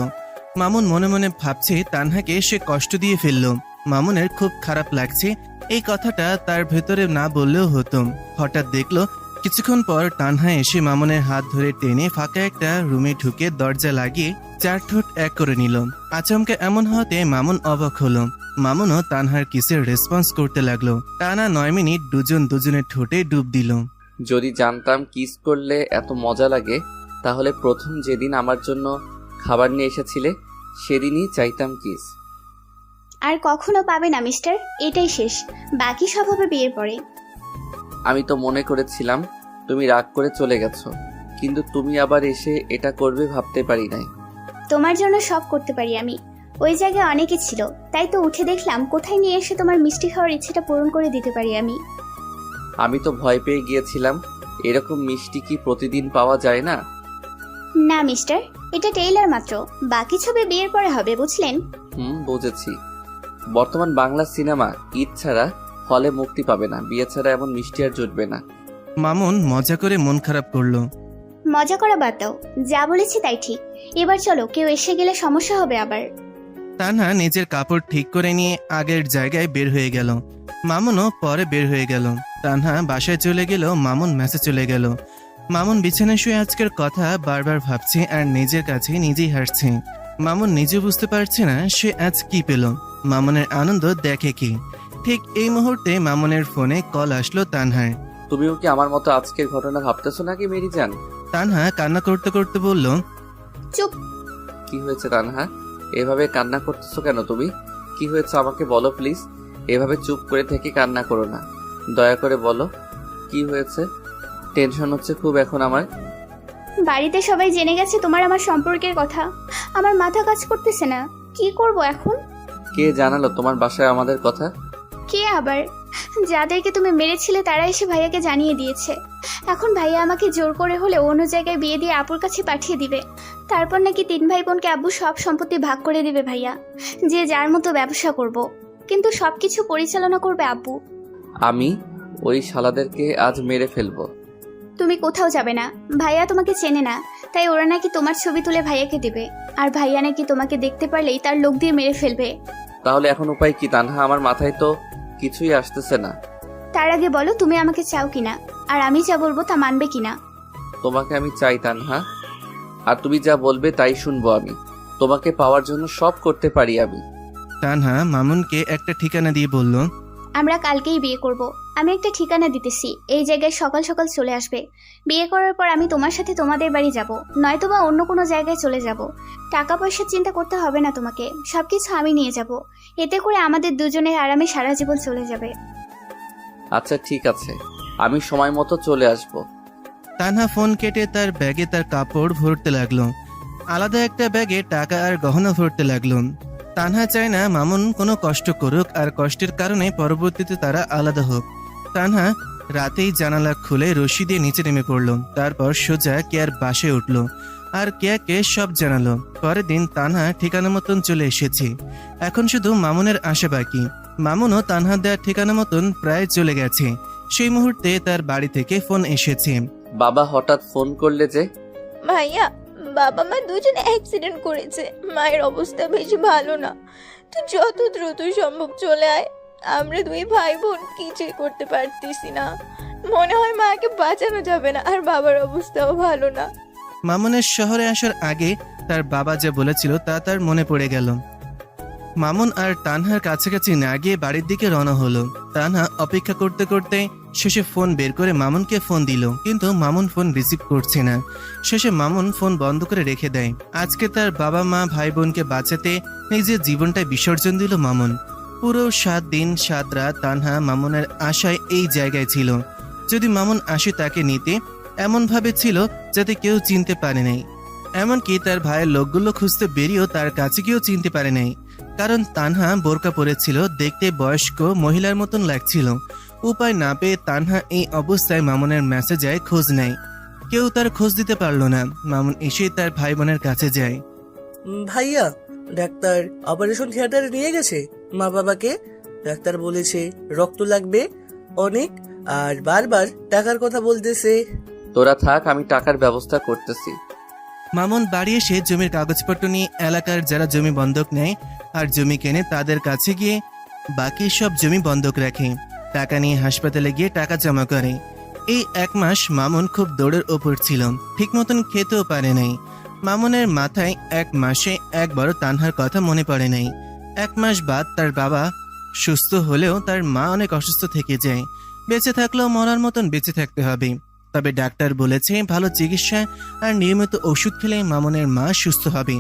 মামুন মনে মনে ভাবছে তানহাকে সে কষ্ট দিয়ে ফেললো। মামুনের খুব খারাপ লাগছে। এই কথাটা তার ভেতরে না বললেও হতো। হঠাৎ দেখলো কিছুক্ষণ পর তানহা এসে মামুনের হাত ধরে টেনে ফাঁকা একটা রুমে ঢুকে দরজা লাগিয়ে চার ঠোঁট এক করে নিল। আচমকা এমন হতে মামুন অবাক হলো। মামুনও তানহার কিসের রেসপন্স করতে লাগলো। টানা 9 মিনিট দুজন দুজনের ঠোঁটে ডুব দিল। যদি জানতাম কিস করলে এত মজা লাগে, তাহলে প্রথম যেদিন আমার জন্য খাবার নিয়ে এসেছিলে সেদিনই চাইতাম কিস। আর কখনো পাবে না মিস্টার, এটাই শেষ, বাকি সব হবে বিয়ের পরে। আমি তো মনে করেছিলাম তুমি রাগ করে চলে গেছো, কিন্তু তুমি আবার এসে এটা করবে ভাবতে পারি নাই। তোমার জন্য সব করতে পারি আমি। ওই জায়গায় অনেকে ছিল, তাই তো উঠে দেখলাম কোথায় নিয়ে এসে তোমার মিষ্টি খাওয়ার ইচ্ছেটা পূরণ করে দিতে পারি আমি। আমি তো ভয় পেয়ে গিয়েছিলাম। এরকম মিষ্টি কি প্রতিদিন পাওয়া যায় না? না মিস্টার, এটা টেইলার মাত্র, বাকি ছবি বিয়ের পরে হবে, বুঝলেন? বুঝেছি। বর্তমান বাংলা সিনেমা ঈদ ছাড়া হলে মুক্তি পাবে না, বিয়ে ছাড়া এমন মিষ্টি আর জুটবে না। মামুন মজা করে মন খারাপ করলো। মজা করা বাদ দাও, যা বলেছি তাই ঠিক। এবার চলো, কেউ এসে গেলে সমস্যা হবে আবার। তানহা নিজের কাপড় ঠিক করে নিয়ে আগের জায়গায় বের হয়ে গেল। মামুনও পরে বের হয়ে গেল। তানহা বাসায় চলে গেল, মামুন মেসে চলে গেল। মামুন বিছানায় শুয়ে আজকের কথা বারবার ভাবছে আর নিজের কাছে নিজেই হাসছে। মামুন নিজে বুঝতে পারছে না সে আজ কি পেল। মামুনের আনন্দ দেখে কি। ঠিক এই মুহূর্তে মামুনের ফোনে কল আসলো তানহার। তুমিও কি আমার মতো আজকের ঘটনা ভাবতেছো নাকি মেরি জান? তানহা কান্না করতে করতে বলল, চুপ! কি হয়েছে তানহা? এভাবে কান্না করতেছো কেন তুমি? কি হয়েছে আমাকে বলো প্লিজ। এভাবে চুপ করে থেকে কান্না করো না, দয়া করে বলো কি হয়েছে। টেনশন হচ্ছে খুব এখন আমার। বাড়িতে সবাই জেনে গেছে তোমার আমার সম্পর্কের কথা। আমার মাথা কাজ করতেছে না, কি করব এখন? কে জানালো তোমার বাসায় আমাদের কথা? কে আবার? যাদেরকে তুমি মেরেছিলে তারা এসে ভাইয়াকে জানিয়ে দিয়েছে। এখন ভাইয়া আমাকে জোর করে হলে অন্য জায়গায় বিয়ে দিয়ে আপুর কাছে পাঠিয়ে দিবে। তারপর নাকি 3 ভাই বোনকে আব্বু সব সম্পত্তি ভাগ করে দিবে ভাইয়া, যে যার মতো ব্যবসা করব। কিন্তু সবকিছু পরিচালনা করবে আব্বু। আমি ওই শালাদেরকে আজ মেরে ফেলবো। তুমি কোথাও যাবে না, ভাইয়া তোমাকে চেনে না, তাই ওরা নাকি তোমার ছবি তুলে ভাইয়াকে দেবে, আর ভাইয়া নাকি তোমাকে দেখতে পারলেই তার লোক দিয়ে মেরে ফেলবে। তাহলে এখন উপায় কি তানহা? আমার মাথায় তো কিছুই আসতেছে না। তার আগে বলো তুমি আমাকে চাও কিনা, আর আমি যা বলবো তা মানবে কিনা। তোমাকে আমি চাই তানহা, আর তুমি যা বলবে তাই শুনবো আমি। তোমাকে পাওয়ার জন্য সব করতে পারি আমি। তানহা মামুনকে একটা ঠিকানা দিয়ে বলল, আমরা কালকেই বিয়ে করব। আমি একটা ঠিকানা দিতেছি, এই জায়গায় সকাল সকাল চলে আসবে। বিয়ে করার পর আমি তোমার সাথে তোমাদের বাড়ি যাব, নয়তোবা অন্য কোনো জায়গায় চলে যাব। টাকা পয়সার চিন্তা করতে হবে না তোমাকে, সবকিছু আমি নিয়ে যাব। এতে করে আমাদের দুজনের আরামে সারা জীবন চলে যাবে। আচ্ছা ঠিক আছে, আমি সময় মতো চলে আসব। তানহা ফোন কেটে তার ব্যাগে তার কাপড় ভরতে লাগলো। আলাদা একটা ব্যাগে টাকা আর গহনা ভরতে লাগলো। তানহা চায় না মামুন কোনো কষ্ট করুক, আর কষ্টের কারণে পরবর্তীতে তারা আলাদা হোক। তানহা রাতেই জানালা খুলে রশি দিয়ে নিচে নেমে পড়লো। তারপর সোজা কেয়ার বাসায় উঠলো আর কেয়াকে সব জানালো। পরের দিন তানহা ঠিকানা মতন চলে এসেছে। এখন শুধু মামুনের আশা বাকি। মামুনও তানহা দেওয়ার ঠিকানা মতন প্রায় চলে গেছে। সেই মুহূর্তে তার বাড়ি থেকে ফোন এসেছে। বাবা হঠাৎ ফোন করলে যে? ভাইয়া, বাবা মা দুজনে অ্যাক্সিডেন্ট করেছে, মায়ের অবস্থা বেশি ভালো না। তুই যত দ্রুত সম্ভব চলে আয়। আমরা দুই ভাই বোন কিছুই করতে পারতেছি না। মনে হয় মাকে বাঁচানো যাবে না, আর বাবার অবস্থাও ভালো না। মামুনের শহরে আসার আগে তার বাবা যা বলেছিল তা তার মনে পড়ে গেল। মামুন আর তানহার কাছাকাছি না গিয়ে বাড়ির দিকে রওনা হলো। তানহা অপেক্ষা করতে করতে শেষে ফোন বের করে মামুনকে ফোন দিল, কিন্তু মামুন ফোন রিসিভ করছে না। শেষে মামুন ফোন বন্ধ করে রেখে দেয়। আজকে তার বাবা মা ভাই বোনকে বাঁচাতে নিজের জীবনটাই বিসর্জন দিল মামুন। পুরো 7 দিন 7 রাত তানহা মামুনের আশায় এই জায়গায় ছিল। যদি মামুন আসে তাকে নিতে, এমন ভাবে ছিল যাতে কেউ চিনতে পারে নাই। এমনকি তার ভাইয়ের লোকগুলো খুঁজতে বেরিয়েও তার কাছে কেউ চিনতে পারে নাই, কারণ তানহা বোরকা পরেছিল, দেখতে বয়স্ক মহিলার মতন লাগছিল। উপায় না পেয়ে তানহা এই অবস্থায় মামুনের মেসেজে খোঁজ নেয়। কেউ তার খোঁজ দিতে পারল না। মামুন এসে তার ভাই বোনের কাছে যায়। ভাইয়া, ডাক্তার অপারেশন থিয়েটারে নিয়ে গেছে মা বাবাকে। ডাক্তার বলেছে রক্ত লাগবে অনেক, আর বারবার টাকার কথা বলতেছে। তোরা থাক, আমি টাকার ব্যবস্থা করতেছি। মামুন বাড়ি এসে জমির কাগজপত্র নিয়ে এলাকার যারা জমি বন্ধক নেয় আর জমি কেনে তাদের কাছে গিয়ে বাকি সব জমি বন্ধক রাখে। টাকা নিয়ে হাসপাতালে গিয়ে টাকা জমা করে। এই 1 মাস মামুন খুব দৌড়ের ওপর ছিল, ঠিক মতন খেতেও পারে নাই। মামুনের মাথায় 1 মাসে একবারও তানহার কথা মনে পড়ে নাই। 1 মাস বাদ তার বাবা সুস্থ হলেও তার মা অনেক অসুস্থ থেকে যায়। বেঁচে থাকলেও মরার মতন বেঁচে থাকতে হবে। তবে ডাক্তার বলেছে ভালো চিকিৎসা আর নিয়মিত ওষুধ খেলে মামুনের মা সুস্থ হবে।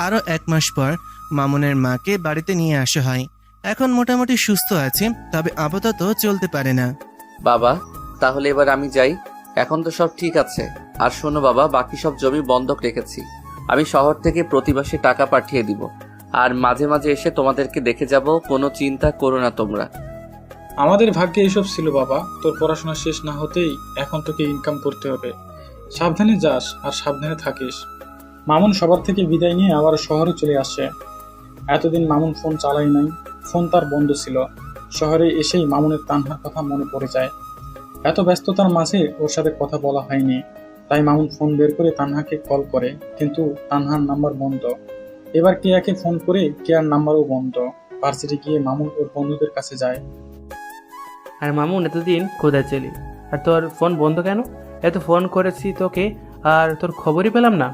আরো 1 মাস পর মামুনের মাকে বাড়িতে নিয়ে আসা হয়। এখন মোটামুটি সুস্থ আছে, তবে আপাতত চলতে পারে না। বাবা, তাহলে এবার আমি যাই? এখন তো সব ঠিক আছে। আর শোনো বাবা, বাকি সব জমি বন্ধক রেখেছি। আমি শহর থেকে প্রতি মাসে টাকা পাঠিয়ে দিব, আর মাঝে মাঝে এসে তোমাদেরকে দেখে যাব। কোনো চিন্তা করো না তোমরা। আমাদের ভাগ্যে এইসব ছিল বাবা। তোর পড়াশোনা শেষ না হতেই এখন তোকে ইনকাম করতে হবে। সাবধানে যাস আর সাবধানে থাকিস। মামুন সবার থেকে বিদায় নিয়ে আবার শহরে চলে আসে। এতদিন মামুন ফোন চালাই নাই, ফোন তার বন্ধ ছিল। শহরে এসেই মামুনের তানহার কথা মনে পড়ে যায়। এত ব্যস্ততার মাঝে ওর সাথে কথা বলা হয়নি, তাই মামুন ফোন বের করে তানহাকে কল করে, কিন্তু তানহার নাম্বার বন্ধ। এবার কেয়াকে ফোন করে কেয়ার নাম্বারও বন্ধ। ভার্সিটি গিয়ে মামুন ওর বন্ধুদের কাছে যায়। আর মামুন, এতদিন কোথায় ছিলি? আর তোর ফোন বন্ধ কেন? এত ফোন করেছি তোকে, আর তোর খবরই পেলাম না।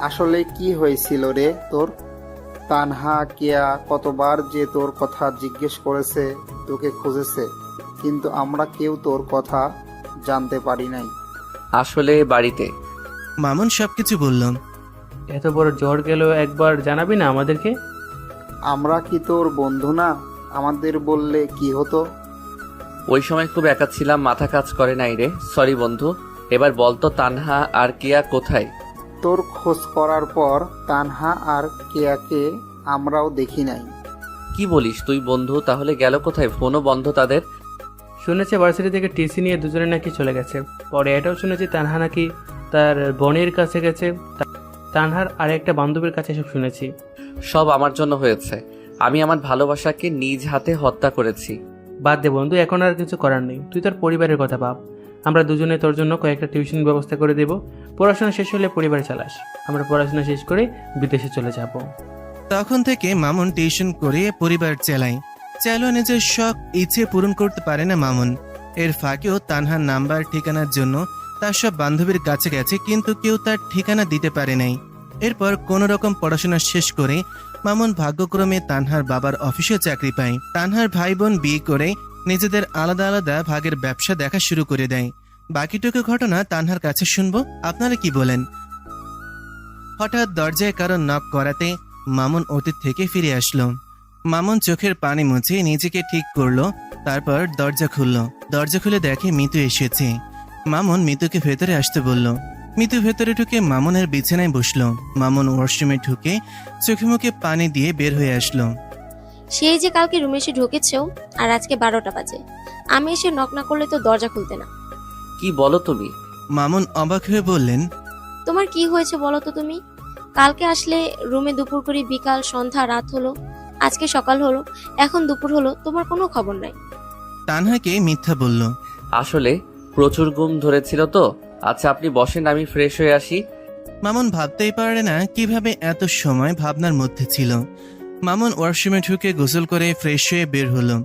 আসলে কি হয়েছিল রে তোর? তানহা কেয়া কতবার যে তোর কথা জিজ্ঞেস করেছে, তোকে খুঁজেছে, কিন্তু আমরা কেউ তোর কথা জানতে পারি নাই। আসলে বাড়িতে। মামুন সবকিছু বলল। এত বড় জ্বর গেল, একবার জানাবি না আমাদেরকে? আমরা কি তোর বন্ধু না? আমাদের বললে কি হতো? ওই সময় খুব একা ছিলাম, মাথা কাজ করে নাই রে। সরি বন্ধু। এবার বলতো তানহা আর কেয়া কোথায়? তোর খোঁজ করার পর তানহা আর কেয়াকে আমরাও দেখি নাই। কি বলিস তুই বন্ধু? তাহলে গেল কোথায়? ফোনও বন্ধ তাদের। শুনেছে ভার্সিটি থেকে টিসি নিয়ে দুজনে নাকি চলে গেছে। পরে এটাও শুনেছি তানহা নাকি তার বোনের কাছে গেছে, তানহার আর একটা বান্ধবীর কাছে এসব শুনেছি। সব আমার জন্য হয়েছে। আমি আমার ভালোবাসাকে নিজ হাতে হত্যা করেছি। বাদ দে বন্ধু, এখন আর কিছু করার নেই। তুই তোর পরিবারের কথা ভাব। আমরা দুজনে তোর জন্য কয়েকটা টিউশন ব্যবস্থা করে দেব। পড়াশোনা শেষ হলে পরিবার চালাস। আমরা পড়াশোনা শেষ করে বিদেশে চলে যাব। তখন থেকে মামুন টিউশন করে পরিবার চালায়। চাইলেও নিজের শখ ইচ্ছে পূরণ করতে পারে না মামুন। এর ফাঁকেও তানহার নাম্বার ঠিকানার জন্য তার সব বান্ধবীর কাছে গেছে, কিন্তু কেউ তার ঠিকানা দিতে পারে নাই। এরপর কোনো রকম পড়াশোনা শেষ করে মামুন ভাগ্যক্রমে তানহার বাবার অফিসে চাকরি পায়। তানহার ভাই বোন বিয়ে করে নিজেদের আলাদা আলাদা ভাগের ব্যবসা দেখা শুরু করে দেয়। বাকিটুকু ঘটনা তানহার কাছে শুনবো, আপনারা কি বলেন? হঠাৎ দরজায় কারো নক করাতে মামুন অতীত থেকে ফিরে আসলো। মামুন চোখের পানি মুছে নিজেকে ঠিক করলো, তারপর দরজা খুললো। দরজা খুলে দেখে মিতু এসেছে। মামুন মিতুকে ভেতরে আসতে বলল। মিতু ভেতরে ঢুকে মামুনের বিছানায় বসলো। মামুন ওয়াশরুমে ঢুকে চোখে মুখে পানি দিয়ে বের হয়ে আসলো। সেই যে কালকে রুমে এসে ঢুকেছেও, আর আজকে 12টা বাজে, আমি এসে নক না করলে তো দরজা খুলতে না। কি বলো তুমি? মামুন অবাক হয়ে বললেন, তোমার কি হয়েছে বলো তো তুমি? কালকে আসলে রুমে দুপুর করে, বিকাল, সন্ধ্যা, রাত হলো, আজকে সকাল হলো, এখন দুপুর হলো, তোমার কোনো খবর নাই। তানহাকে মিথ্যা বলল। আসলে প্রচুর ঘুম ধরেছিল তো। আচ্ছা আপনি বসেন, আমি ফ্রেশ হয়ে আসি। মামুন ভাবতেই পারে না কিভাবে এত সময় ভাবনার মধ্যে ছিল। মামুন ওয়াশরুমে ঢুকে গোসল করে ফ্রেশ হয়ে বের হলো।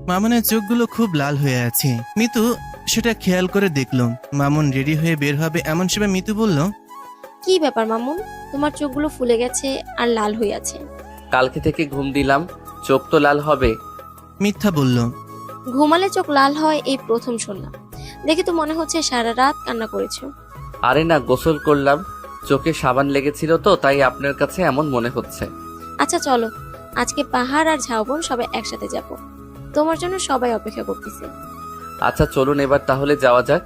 মামুনের চোখগুলো খুব লাল হয়ে আছে। মিতু সেটা খেয়াল করে দেখলো। মামুন রেডি হয়ে বের হবে এমন সময় মিতু বলল, কি ব্যাপার মামুন, তোমার চোখগুলো ফুলে গেছে আর লাল হয়ে আছে? কালকে থেকে ঘুম দিলাম, চোখ তো লাল হবে। মিথ্যা বলল। ঘুমালে চোখ লাল হয় এই প্রথম শুনলাম। দেখে তো মনে হচ্ছে সারা রাত কান্না করেছো। আরে না, গোসল করলাম, চোখে সাবান লেগেছিল তো, তাই আপনার কাছে এমন মনে হচ্ছে। আচ্ছা চলো, আজকে পাহাড় আর ঝাউবন সবাই একসাথে যাব। তোমার জন্য সবাই অপেক্ষা করতেছে। আচ্ছা চলুন এবার তাহলে যাওয়া যাক।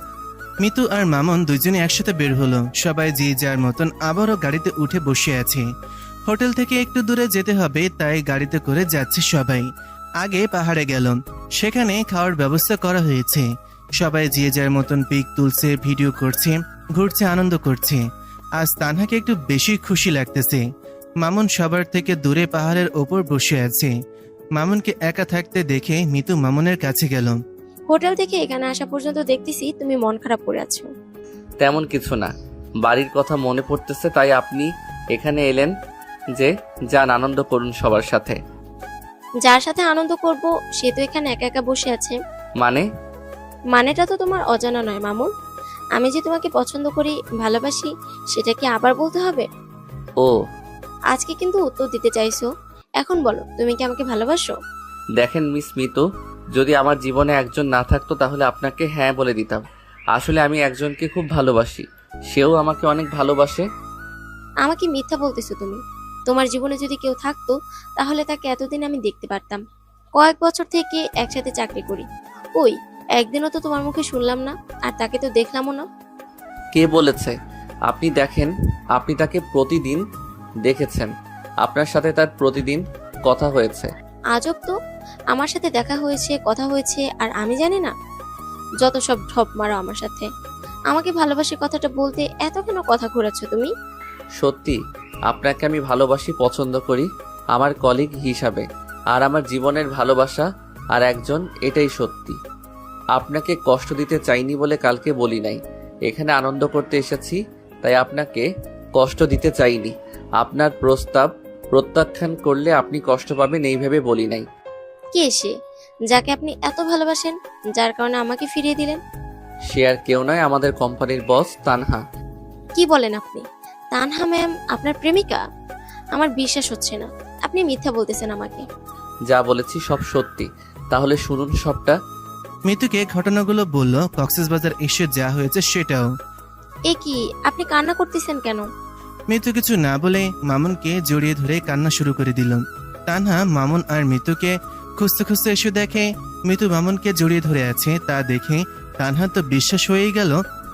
মিতু আর মামুন দুজনে একসাথে বের হলো। সবাই যে যার মতন আবারও গাড়িতে উঠে বসে আছে। হোটেল থেকে একটু দূরে যেতে হবে, তাই গাড়িতে করে যাচ্ছে সবাই। আগে পাহাড়ে গেল, সেখানে খাওয়ার ব্যবস্থা করা হয়েছে। সবাই যে যার মতন পিক তুলছে, ভিডিও করছে, ঘুরছে, আনন্দ করছে। আজ তানহাকে একটু বেশি খুশি লাগতেছে। মামুন সবার থেকে দূরে পাহাড়ের ওপর বসে আছে। মামুনকে একা থাকতে দেখে মিতু মামুনের কাছে গেল। হোটেল থেকে এখানে আসা পর্যন্ত দেখতেছি তুমি মন খারাপ করে আছো। তেমন কিছু না, বাড়ির কথা মনে পড়তেছে, তাই আপনি এখানে এলেন যে যান আনন্দ করুন সবার সাথে। যার সাথে আনন্দ করব সে তো এখানে একা একা বসে আছে। মানেটা তো তোমার অজানা নয় মামুন। আমি যে তোমাকে পছন্দ করি, ভালোবাসি, সেটা কি আবার বলতে হবে? ও আজকে কিন্তু উত্তর দিতে চাইছো। এখন বলো, তুমি কি আমাকে ভালোবাসো? দেখেন মিস মিতু, যদি আমার জীবনে একজন না থাকতো তাহলে আপনাকে হ্যাঁ বলে দিতাম। আসলে আমি একজনকে খুব ভালোবাসি, সেও আমাকে অনেক ভালোবাসে। আমাকে মিথ্যা বলতেছো তুমি। তোমার জীবনে যদি কেউ থাকতো তাহলে তাকে এতদিন আমি দেখতে পারতাম। কয়েক বছর থেকে একসাথে চাকরি করি, ওই একদিনও তো তোমার মুখে শুনলাম না, আর তাকে তো দেখলামও না। কে বলেছে? আপনি দেখেন, আপনি তাকে প্রতিদিন দেখেছেন, আপনার সাথে তার প্রতিদিন কথা হয়েছে। আজব তো, আমার সাথে দেখা হয়েছে, কথা হয়েছে, আর আমি জানি না? যত সব ঢপ মারো আমার সাথে। আমাকে ভালোবাসি কথাটা বলতে এত কেন কথা ঘোরাচ্ছ তুমি? সত্যি আপনাকে আমি ভালোবাসি, পছন্দ করি আমার কলিগ হিসাবে, আর আমার জীবনের ভালোবাসা আর একজন, এটাই সত্যি। আপনাকে কষ্ট দিতে চাইনি বলে কালকে বলি নাই। এখানে আনন্দ করতে এসেছি, তাই আপনাকে কষ্ট দিতে চাইনি। আপনার প্রস্তাব প্রত্যাখ্যান করলে আপনি কষ্ট পাবেন এই ভেবে বলি নাই। কে সে যাকে আপনি এত ভালোবাসেন, যার কারণে আমাকে ফিরিয়ে দিলেন? সে আর কেউ নয়, আমাদের কোম্পানির বস তানহা। কি বলেন আপনি? তানহা ম্যাম আপনার প্রেমিকা? আমার বিশ্বাস হচ্ছে না, আপনি মিথ্যা বলতেছেন আমাকে। যা বলেছি সব সত্যি, তাহলে শুনুন সবটা। মিতুকে ঘটনাগুলো বলল, কক্সবাজার এসে যা হয়েছে সেটাও। এ কি, আপনি কান্না করতেছেন কেন? মিতু কিছু না বলে মামুনকে জড়িয়ে ধরে কান্না শুরু করে দিল। তানহা মামুন আর মিতুকে খুঁজতে খুঁজতে এসে দেখে মিতু মামুনকে জড়িয়ে ধরে আছে। তা দেখে তানহা তো বিশ্বাস হয়েই গেল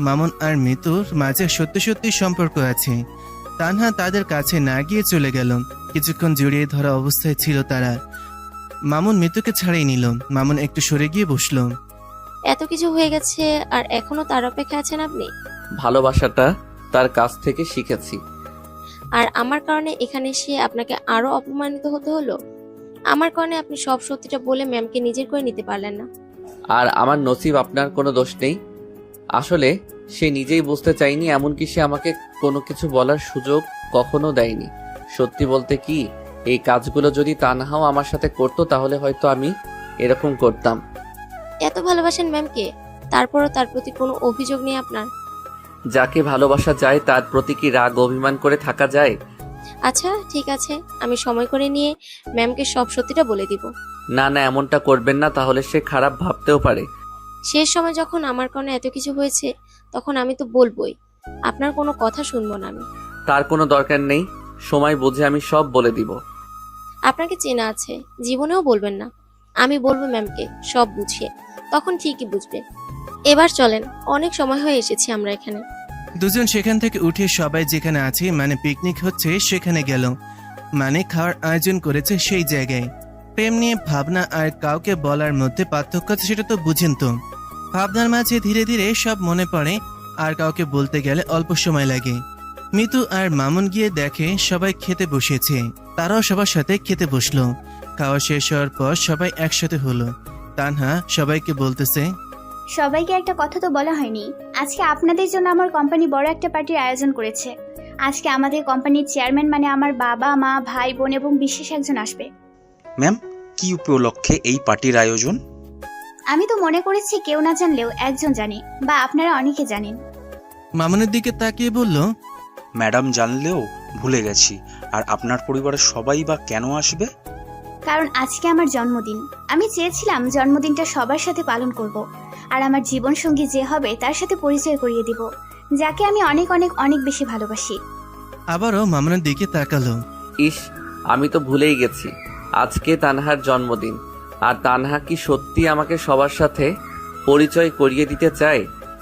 মামুন আর মিতুর মাঝে সত্যি সত্যি সম্পর্ক আছে। তানহা তাদের কাছে না গিয়ে চলে গেল। কিছুক্ষণ জড়িয়ে ধরা অবস্থায় ছিল তারা। মামুন মিতুকে ছাড়িয়ে নিল। মামুন একটু সরে গিয়ে বসলো। এত কিছু হয়ে গেছে আর এখনো তার অপেক্ষা আছেন আপনি? ভালোবাসাটা তার কাছ থেকে শিখেছি। আর আমার কারণে এখানে এসে আপনাকে আরো অপমানিত হতে হলো? আমার কারণে আপনি সব সত্যিটা বলে ম্যামকে নিজের করে নিতে পারলেন না। আর আমার নসিব, আপনার কোনো দোষ নেই। আসলে সে নিজেই বুঝতে চায়নি, এমনকি সে আমাকে কোনো কিছু বলার সুযোগ কখনো দেয়নি। সত্যি বলতে কি, এই কাজগুলো যদি তানহাও আমার সাথে করতো তাহলে হয়তো আমি এরকম করতাম। এত ভালোবাসেন ম্যামকে, তারপরও তার প্রতি কোনো অভিযোগ নেই আপনার? যাকে ভালোবাসা যায় তার প্রতি কি রাগ অভিমান করে থাকা যায়? আচ্ছা ঠিক আছে, আমি সময় করে নিয়ে ম্যামকে সব সত্যিটা বলে দিব। না না, এমনটা করবেন না, তাহলে সে খারাপ ভাবতেও পারে। শেষ সময় যখন আমার কারণে এত কিছু হয়েছে তখন আমি তো বলবোই, আপনার কোনো কথা শুনবো না আমি। তার কোনো দরকার নেই, সময় বুঝে আমি সব বলে দিব। আপনাকে চেনা আছে, জীবনেও বলবেন না। আমি বলবো ম্যামকে সব বুঝিয়ে, তখন ঠিকই বুঝবে। এবার চলেন, অনেক সময় হয়ে এসেছি আমরা এখানে। দুজন সেখান থেকে উঠে সবাই যেখানে আছে মানে পিকনিক হচ্ছে সেখানে গেল। মানে খাওয়ার আয়োজন করেছে সেই জায়গায়। প্রেম নিয়ে ভাবনা আর কাউকে বলার মধ্যে পার্থক্য আছে সেটা তো বুঝেন তো। ভাবনার মাঝে ধীরে ধীরে সব মনে পড়ে, আর কাউকে বলতে গেলে অল্প সময় লাগে। মিতু আর মামুন গিয়ে দেখে সবাই খেতে বসেছে, তারাও সবার সাথে খেতে বসলো। খাওয়া শেষ হওয়ার পর সবাই একসাথে হলো। তানহা সবাইকে বলতেছে, সবাইকে একটা কথা তো বলা হয়নি, আজকে আপনাদের জন্য আমার কোম্পানি বড় একটা পার্টির আয়োজন করেছে। আজকে আমাদের কোম্পানির চেয়ারম্যান মানে আমার বাবা মা ভাই বোন এবং বিশেষ একজন আসবে। ম্যাম, কি উপলক্ষে এই পার্টির আয়োজন? আমি তো মনে করেছি কেউ না জানলেও একজন জানে, বা আপনারা অনেকে জানেন। মামুনের দিকে তাকিয়ে বলল, ম্যাডাম জানলেও ভুলে গেছি। আর আপনার পরিবারের সবাই বা কেন আসবে? কারণ আজকে আমার জন্মদিন। আমি চেয়েছিলাম জন্মদিনটা সবার সাথে পালন করব, আর আমার জীবনসঙ্গী যে হবে তার সাথে পরিচয় করিয়ে দিব, যাকে আমি অনেক অনেক অনেক বেশি ভালোবাসি। আবারও মামুনের দিকে তাকালো। ইস, আমি তো ভুলেই গেছি, আজকে তানহার জন্মদিন। আর তানহা কি সত্যি আমাকে সবার সাথে পরিচয় করিয়ে দিতে চায়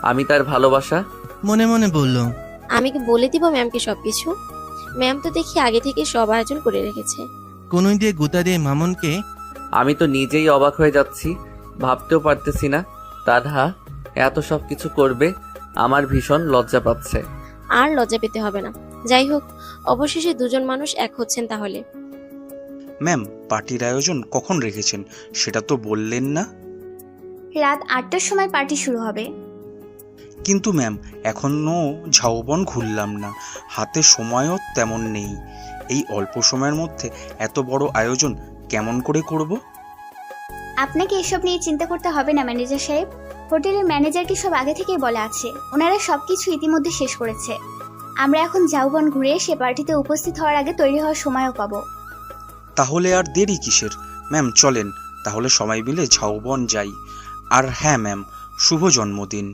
আমি তার ভালোবাসা? মনে মনে বলল, আমি কি বলে দিব ম্যামকে সবকিছু? ম্যাম তো দেখি আগে থেকে সব আয়োজন করে রেখেছে। কোনই দিয়ে গুতা দিয়ে মামুনকে। আমি তো নিজেই অবাক হয়ে যাচ্ছি, ভাবতেও পারতেছি না তানহা এত সব কিছু করবে। আমার ভীষণ লজ্জা পাচ্ছে। আর লজ্জা পেতে হবে না। যাই হোক, অবশেষে দুজন মানুষ এক হচ্ছেন তাহলে। ম্যাম, পার্টির আয়োজন কখন রেখেছেন সেটা তো বললেন না। রাত 8টার সময় পার্টি শুরু হবে। কিন্তু ম্যাম, এখনো ঝাউবন ঘুরলাম না, হাতে সময়ও তেমন নেই। এই অল্প সময়ের মধ্যে এত বড় আয়োজন কেমন করে করব? আপনাকে এসব নিয়ে চিন্তা করতে হবে না ম্যানেজার সাহেব। হোটেলের ম্যানেজারকে সব আগে থেকেই বলা আছে, ওনারা সবকিছু ইতিমধ্যে শেষ করেছে। আমরা এখন ঝাউবন ঘুরে সে পার্টিতে উপস্থিত হওয়ার আগে তৈরি হওয়ার সময়ও পাবো। তাহলে আর দেরি কিসের? ম্যাম চলেন তাহলে সবাই মিলে ঝাউবন যাই। আর হ্যাঁ ম্যাম, শুভ জন্মদিন।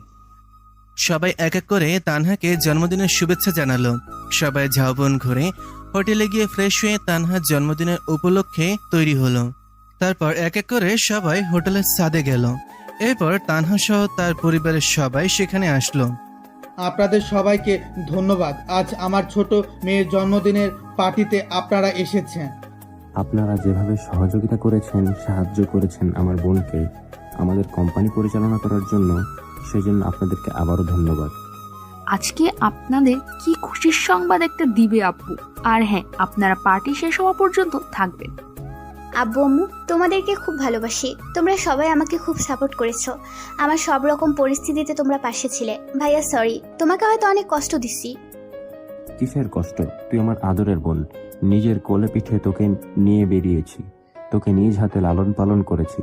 সবাই এক এক করে তানহাকে জন্মদিনের শুভেচ্ছা জানালো। সবাই ঝাউবন ঘুরে হোটেলে গিয়ে ফ্রেশ হয়ে তানহার জন্মদিনের উপলক্ষে তৈরি হলো। তারপর এক এক করে সবাই হোটেলের ছাদে গেল। এরপর তানহা সহ তার পরিবারের সবাই সেখানে আসলো। আপনাদের সবাইকে ধন্যবাদ, আজ আমার ছোট মেয়ের জন্মদিনের পার্টিতে আপনারা এসেছেন। আপনারা যেভাবে সহযোগিতা করেছেন, সাহায্য করেছেন আমার বোনকে আমাদের কোম্পানি পরিচালনা করার জন্য, সেজন্য আপনাদেরকে আবারও ধন্যবাদ। আজকে আপনাদের কি খুশির সংবাদ একটা দিবে আব্বু। আর হ্যাঁ, আপনারা পার্টি শেষ হওয়া পর্যন্ত থাকবেন। আব্বু আম্মু, তোমাদেরকে খুব ভালোবাসি। তোমরা সবাই আমাকে খুব সাপোর্ট করেছো, আমার সব রকম পরিস্থিতিতে তোমরা পাশে ছিলে। ভাইয়া সরি, তোমাকে হয়তো অনেক কষ্ট দিচ্ছি। কিসের কষ্ট? তুই আমার আদরের বোন, নিজের কোলে পিঠে তোকে নিয়ে বেরিয়েছি, তোকে নিজ হাতে লালন পালন করেছি।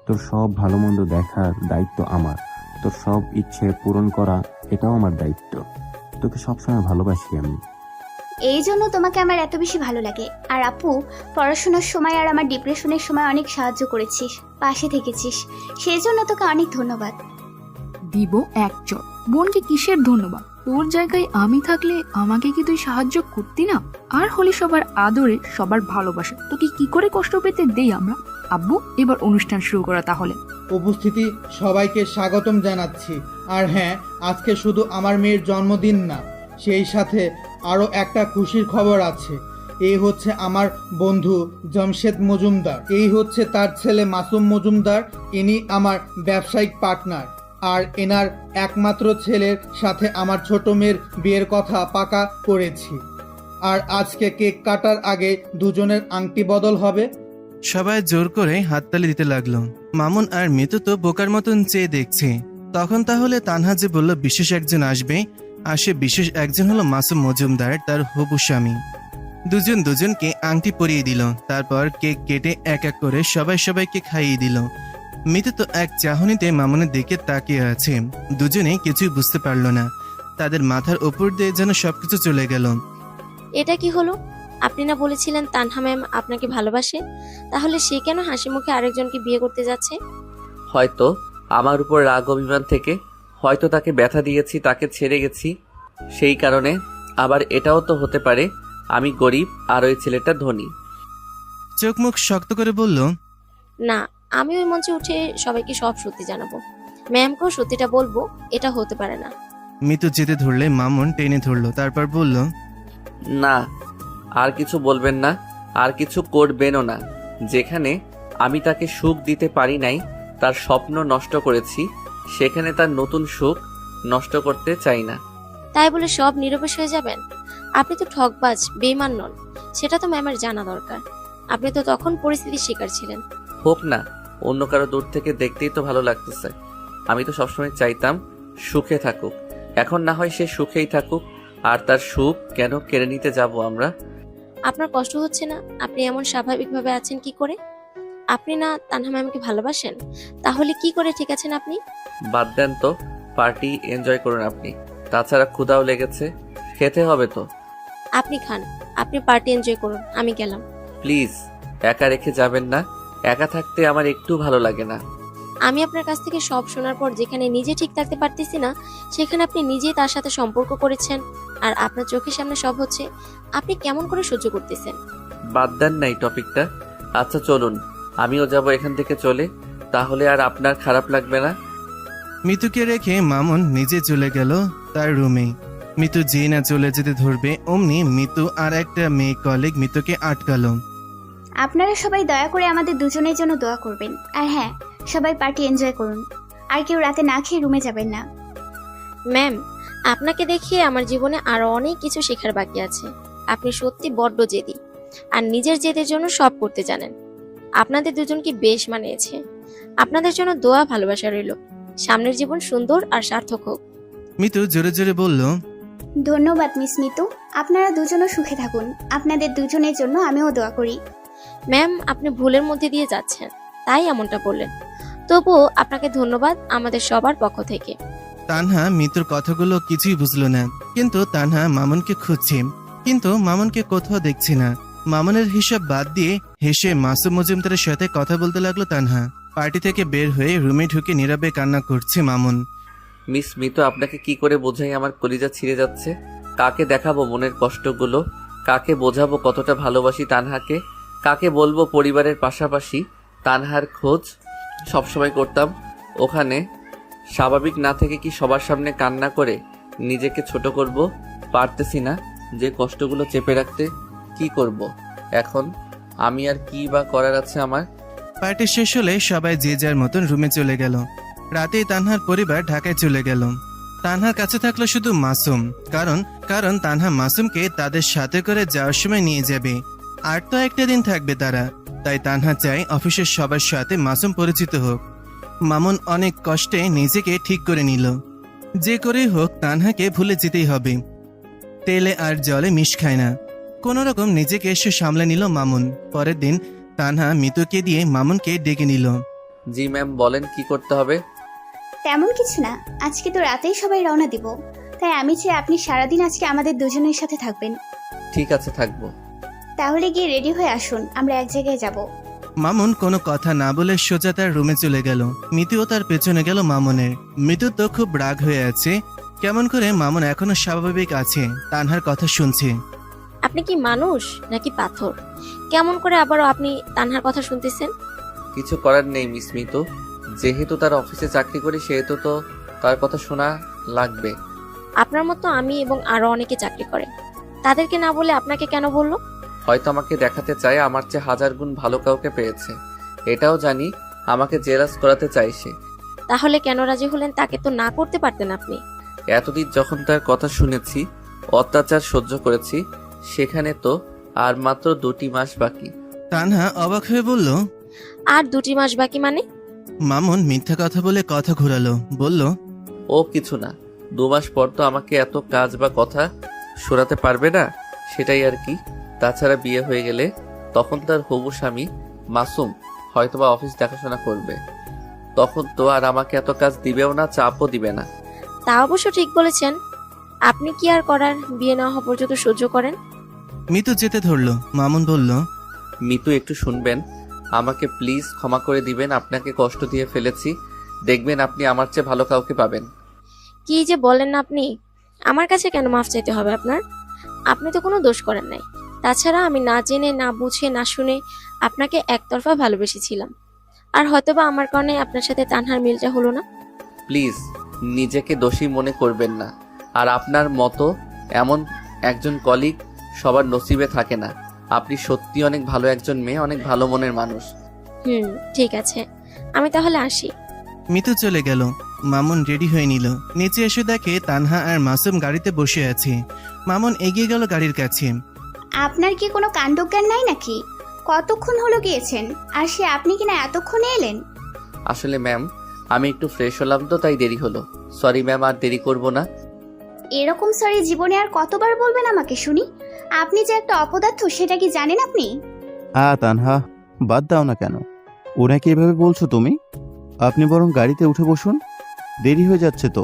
তোর সব ভালো মন্দ দেখার দায়িত্ব আমার, তোর সব ইচ্ছে পূরণ করা এটাও আমার দায়িত্ব। তোকে সবসময় ভালোবাসি আমি। এই জন্য তোমাকে আমার এত বেশি ভালো লাগে। আর আপু, পড়াশোনার সময় আর আমার ডিপ্রেশনের সময় অনেক সাহায্য করেছিস, পাশে থেকেছিস, সেই জন্য তোকে অনেক ধন্যবাদ। দিব একজন বোনকে কিসের ধন্যবাদ? তোর জায়গায় আমি থাকলে আমাকে কি তুই সাহায্য করতি না? আর হলি সবার আদরে, সবার ভালোবাসা, তোকে কি করে কষ্ট পেতে দেই আমরা? আব্বু, এবার অনুষ্ঠান শুরু করা তাহলে। উপস্থিতি সবাইকে স্বাগতম জানাচ্ছি। আর হ্যাঁ, আজকে শুধু আমার মেয়ের জন্মদিন না, সেই সাথে আরও একটা খুশির খবর আছে। এই হচ্ছে আমার বন্ধু জমশেদ মজুমদার, এই হচ্ছে তার ছেলে মাসুম মজুমদার। ইনি আমার ব্যবসায়িক পার্টনার। আর এনার একমাত্র ছেলের সাথে আমার ছোট মেয়ের বিয়ের কথা পাকা করেছি। আর আজকে কেক কাটার আগে দুজনের আংটি বদল হবে। সবাই জোর করে হাততালি দিতে লাগলো। মামুন আর মিতু তো বোকার মতন চেয়ে দেখছে। তখন তাহলে তানহা যে বলল বিশেষ একজন আসবে, আর সে বিশেষ একজন হলো মাসুম মজুমদার, তার হবু স্বামী। দুজন দুজনকে আংটি পরিয়ে দিল, তারপর কেক কেটে এক এক করে সবাইকে খাইয়ে দিল। মিতু তো এক চাহনিতে মামুনের দিকে তাকিয়ে আছে। দুজনে কিছুই বুঝতে পারল না, তাদের মাথার ওপর দিয়ে যেন সবকিছু চলে গেল। এটা কি হলো? আপনি না বলেছিলেন তানহা ম্যাম আপনাকে ভালোবাসে, তাহলে সে কেন হাসি মুখে আরেকজনকে বিয়ে করতে যাচ্ছে? হয়তো আমার উপর রাগ অভিমান থেকে, হয়তো তাকে ব্যথা দিয়েছি, তাকে ছেড়ে গেছি সেই কারণে। আবার এটাও তো হতে পারে আমি গরিব আর ওই ছেলেটা ধনী। চোখ মুখ শক্ত করে বলল, না, আমি ওই মঞ্চে উঠে সবাইকে সব সত্যি জানাবো, ম্যামকেও সত্যিটা বলবো, এটা হতে পারে না। মিতু যেতে ধরলে মামুন টেনে ধরলো, তারপর বলল, না, আর কিছু বলবেন না, আর কিছু করবেনও না। যেখানে আমি তাকে সুখ দিতে পারি নাই, তার স্বপ্ন নষ্ট করেছি, সেখানে তার নতুন সুখ নষ্ট করতে চাই না। তাই বলে সব নিরবেশ হয়ে যাবেন? আপনি তো ঠকবাজ, বেঈমান নন, সেটা তো ম্যামের জানা দরকার। আপনি তো তখন পরিস্থিতির শিকার ছিলেন। হোক না, অন্য কারো দূর থেকে দেখতেই তো ভালো লাগতেছে। আমি তো সবসময় চাইতাম সুখে থাকুক, এখন না হয় সে সুখেই থাকুক, আর তার সুখ কেন কেড়ে নিতে যাব আমরা? আপনার কষ্ট হচ্ছে না? আপনি এমন স্বাভাবিকভাবে আছেন কি করে? আপনি না তানহা ম্যামকে ভালোবাসেন, তাহলে কি করে ঠিক আছেন আপনি? বাদ দেন তো, পার্টি এনজয় করুন আপনি। তাছাড়া ক্ষুধাও লেগেছে, খেতে হবে তো। আপনি খান, আপনি পার্টি এনজয় করুন, আমি গেলাম। প্লিজ একা রেখে যাবেন না, একা থাকতে আমার একটু ভালো লাগে না। আমি আপনার কাছ থেকে সব শোনার পর যেখানে নিজে ঠিক থাকতে পারতেছি না, সেখানে আপনি নিজেই তার সাথে সম্পর্ক করেছেন, আর আপনার চোখের সামনে সব হচ্ছে, আপনি কেমন করে সহ্য করতেছেন? বাদ দেন না এই টপিকটা। আচ্ছা চলুন, আমিও যাব এখান থেকে চলে, তাহলে আর আপনার খারাপ লাগবে না। মিতুকে রেখে মামুন নিজে চলে গেল তার রুমে। মিতু যে না চলে যেতে ধরবে, অমনি মিতু আর একটা মেয়ে কলিগ মিতুকে আটকালো। আপনারা সবাই দয়া করে আমাদের দুজনের জন্য দোয়া করবেন, আর হ্যাঁ, সবাই পার্টি এনজয় করুন, আর কেউ রাতে না খেয়ে রুমে যাবেন না। ম্যাম, আপনাকে দেখে আমার জীবনে আরো অনেক কিছু শেখার বাকি আছে। আপনি সত্যি বড্ড জেদি, আর নিজের জেদের জন্য সব করতে জানেন। আপনাদের দুজনকে বেশ মানিয়েছে। আপনাদের জন্য দোয়া ভালোবাসা রইল। সামনের জীবন সুন্দর আর সার্থক হোক। মিতু জোরে জোরে বলল, ধন্যবাদ মিস মিতু, আপনারা দুজনও সুখে থাকুন। আপনাদের দুজনের জন্য আমিও দোয়া করি। ম্যাম, আপনি ভুলের মধ্যে দিয়ে যাচ্ছেন, তাই এমনটা বললেন। তবুও আপনাকে ধন্যবাদ আমাদের সবার পক্ষ থেকে। তানহা মিতুর কথাগুলো কিছুই বুঝলো না, কিন্তু তানহা মামুনকে খুঁজছে, কিন্তু মামুনকে কোথাও দেখছে না। মামুনের হিসাব বাদ দিয়ে হেসে মাসুম মজুমদারের সাথে কথা বলতে লাগলো তানহা। পার্টি থেকে বের হয়ে রুমে ঢুকে নীরবে কান্না করছে মামুন। মিস মিতু, আপনাকে কি করে বোঝাই আমার কলিজা ছিঁড়ে যাচ্ছে। কাকে দেখাবো মনের কষ্টগুলো, কাকে বোঝাবো কতটা ভালোবাসি তানহাকে, কাকে বলবো পরিবারের পাশাপাশি তানহার খোঁজ সবসময় করতাম। ওখানে স্বাভাবিক না থেকে কি সবার সামনে কান্না করে নিজেকে ছোট করব? পারতেছি না যে কষ্টগুলো চেপে রাখতে। কি করব এখন আমি? আর কি বা করার আছে আমার? পার্টি শেষ হলে সবাই যে যার মতন রুমে চলে গেল। রাতেই তানহার পরিবার ঢাকায় চলে গেল। তানহার কাছে থাকলো শুধু মাসুম, কারণ তানহা মাসুমকে তাদের সাথে করে যাওয়ার সময় নিয়ে যাবে, আর তো একটা দিন থাকবে তারা। তাই তানহা চায় অফিসের সবার সাথে মাসুম পরিচিত হোক। মামুন অনেক কষ্টে নিজেকে ঠিক করে নিল, যে করেই হোক তানহাকে ভুলে যেতেই হবে। তেলে আর জলে মিশ খায় না, কোনো রকম নিজেকে এসে সামলে নিল মামুন। পরের দিন তানহা মিতুকে দিয়ে মামুনকে ডেকে নিল। জি ম্যাম, বলেন কি করতে হবে? তেমন কিছু না, আজকে তো রাতেই সবাই রওনা দিব, তাই আমি চাই আপনি সারাদিন আজকে আমাদের দুজনের সাথে থাকবেন। ঠিক আছে, থাকবো। তাহলে গিয়ে রেডি হয়ে আসুন, আমরা এক জায়গায় যাব। মামুন কোনো কথা না বলে সোজা তার রুমে চলে গেল। মিতুও তার পেছনে গেল মামুনের। মিতু তো খুব রাগ হয়ে আছে, কেমন করে মামুন এখনো স্বাভাবিক আছে, তানহার কথা শুনছে। আপনি কি মানুষ নাকি পাথর? কেমন করে আবারও আপনি তানহার কথা শুনতেছেন? কিছু করার নেই মিস মিতু, যেহেতু তার অফিসে চাকরি করি সেহেতু তো তার কথা শোনা লাগবে। আপনার মতো আমি এবং আরো অনেকে চাকরি করে, তাদেরকে না বলে আপনাকে কেন বললো? হয়তো আমাকে দেখাতে চায় আমার চেয়ে হাজার গুণ ভালো কাউকে পেয়েছে, এটাও জানি। আমাকে জেলাস করাতে চাই সে। তাহলে কেন রাজি হলেন? তাকে তো না করতে পারতেন আপনি। এতদিন যখন তার কথা শুনেছি, অত্যাচার সহ্য করেছি, সেখানে তো আর মাত্র 2টি মাস বাকি। তানহা অবাক হয়ে বলল, আর 2টি মাস বাকি মানে? মামুন মিথ্যা কথা বলে কথা ঘোরালো, বলল, ও কিছু না, 2 মাস পর তো আমাকে এত কাজ বা কথা সরাতে পারবে না, সেটাই আর কি। তাছাড়া বিয়ে হয়ে গেলে তখন তার হবু স্বামী মাসুম হয়তোবা অফিস দেখাশোনা করবে, তখন তো আর আমাকে এত কাজ দিবেও না, চাপও দিবে না। তা অবশ্য ঠিক বলেছেন। আপনি কি আর করার, বিয়ে না হওয়া পর্যন্ত সহ্য করেন। মিতু যেতে ধরলো। মামুন বলল, মিতু একটু শুনবেন, আমাকে প্লিজ ক্ষমা করে দিবেন, আপনাকে কষ্ট দিয়ে ফেলেছি, দেখবেন আপনি আমার চেয়ে ভালো কাউকে পাবেন। কি যে বলেন না আপনি, আমার কাছে কেন মাফ চাইতে হবে আপনার? আপনি তো কোনো দোষ করেন নাই। তাছাড়া আমি না জেনে, না বুঝে, না শুনে আপনাকে একতরফা ভালোবেসেছিলাম। আর হয়তোবা আমার কারণে আপনার সাথে তানহার মিলটা হলো না। প্লিজ নিজেকে দোষী মনে করবেন না, আর আপনার মতো এমন একজন কলিগ সবার নসিবে থাকে না। আপনি সত্যি অনেক ভালো একজন মেয়ে, অনেক ভালো মনের মানুষ। ঠিক আছে, আমি তাহলে আসি। মিতু চলে গেল। মামুন রেডি হয়ে নিল। নিচে এসে দেখে তানহা আর মাসুম গাড়িতে বসে আছে। মামুন এগিয়ে গেল গাড়ির কাছে। আপনার কি কোনো কাণ্ডজ্ঞান নাই নাকি? কতক্ষণ হলো গিয়েছেন, আর সে আপনি কিনা এতক্ষণে এলেন? আসলে ম্যাম, আমি একটু ফ্রেশ হলাম তো, তাই দেরি হলো। সরি ম্যাম, আর দেরি করব না। এরকম সরি জীবনে আর কতবার বলবেন আমাকে শুনি? আপনি যে একটা অপদার্থ সেটা কি জানেন আপনি? তানহা, বাদ দাও না কেন, ওনাকে এভাবে বলছো তুমি? আপনি বরং গাড়িতে উঠে বসুন, দেরি হয়ে যাচ্ছে তো।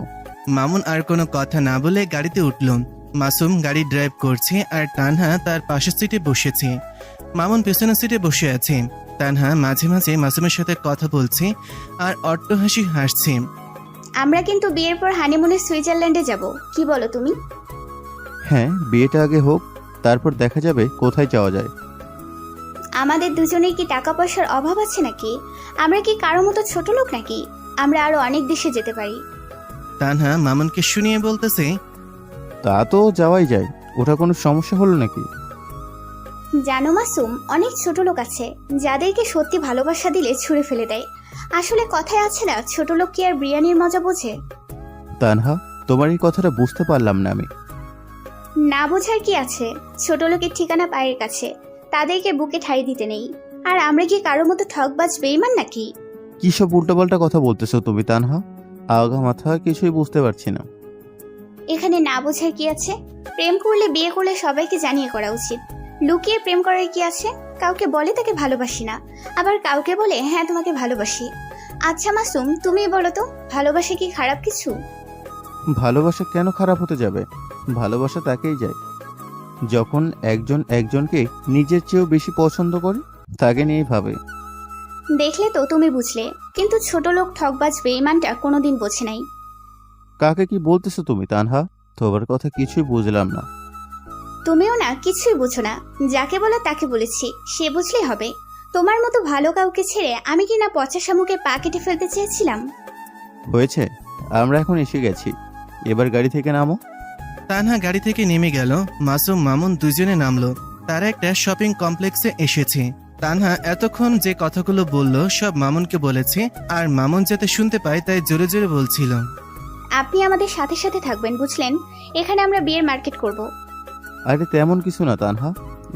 মামুন আর কোনো কথা না বলে গাড়িতে উঠল। মাসুম গাড়ি ড্রাইভ করছে আর তানহা তার পাশের সিটে বসেছে। মামুন পেছনের সিটে বসে আছে। তানহা মাঝে মাঝে মাসুমের সাথে কথা বলছে আর অট্টহাসি হাসছে। আমরা কিন্তু বিয়ের পর হানিমুনে সুইজারল্যান্ডে যাব, কি বলো তুমি? হ্যাঁ, বিয়েটা আগে হোক, তারপর দেখা যাবে কোথায় যাওয়া যায়। আমাদের দুজনের কি টাকা পয়সার অভাব আছে নাকি? আমরা কি কারো মতো ছোট লোক নাকি? আমরা আরো অনেক দেশে যেতে পারি। তানহা মামুনকে শুনিয়ে বলতেছে, তা তো যাওয়াই যায়, ওটা কোনো সমস্যা হলো নাকি? জানো মাসুম, অনেক ছোট লোক আছে যাদেরকে সত্যি ভালোবাসা দিলে ছুঁড়ে ফেলে দেয়। আসলে কথায় আছে না, ছোট লোক কি আর বিরিয়ানির মজা বোঝে? তানহা, তোমার এই কথাটা বুঝতে পারলাম না আমি। না বোঝার কি আছে? ছোট লোকের ঠিকানা পায়ের কাছে, তাদেরকে বুকে ঠাঁই দিতে নেই। আর আমরা কি কারো মতো ঠকবাজ বেইমান নাকি? কি সব উল্টাপাল্টা কথা বলতেছো তুমি তানহা? আগা মাথা কিছুই বুঝতে পারছি না। এখানে না বোঝার কি আছে? প্রেম করলে, বিয়ে করলে সবাইকে জানিয়ে করা উচিত। লুকিয়ে প্রেম করার কি আছে? কাউকে বলে তাকে ভালোবাসি না, আবার কাউকে বলে হ্যাঁ তোমাকে ভালোবাসি। আচ্ছা মাসুম, তুমি বলো তো, ভালোবাসা কি খারাপ কিছু? ভালোবাসা কেন খারাপ হতে যাবে? ভালোবাসা তাকেই যায় যখন একজন একজনকে নিজের চেয়েও বেশি পছন্দ করে, তাকে নিয়েই ভাবে। দেখলে তো, তুমি বুঝলে, কিন্তু ছোট লোক ঠকবাজ বেইমানটা কোনোদিন বোঝে নাই। কাকে কি বলতেছো তুমি তানহা? তোমার কথা কিছুই বুঝলাম না। তুমিও না কিছুই বুঝো না। যাকে বলো তাকে বলেছি, সে বুঝলেই হবে। তোমার মতো ভালো কাউকে ছেড়ে আমি কি না পচা শামুকের পা কেটে ফেলতে চেয়েছিলাম? হয়েছে, আমরা এখন এসে গেছি, এবার গাড়ি থেকে নামো। তানহা গাড়ি থেকে নেমে গেল। মাসুম মামুন দুজনে নামলো। তারা একটা শপিং কমপ্লেক্সে এসেছে। তানহা এতক্ষণ যে কথাগুলো বলল সব মামুনকে বলেছে, আর মামুন যাতে শুনতে পায় তাই জোরে জোরে বলছিল। আপনি আমাদের সাথে সাথে থাকবেন, বুঝলেন? এখানে আমরা বিয়ের মার্কেট করব। আরে তেমন কিছু না তানহা,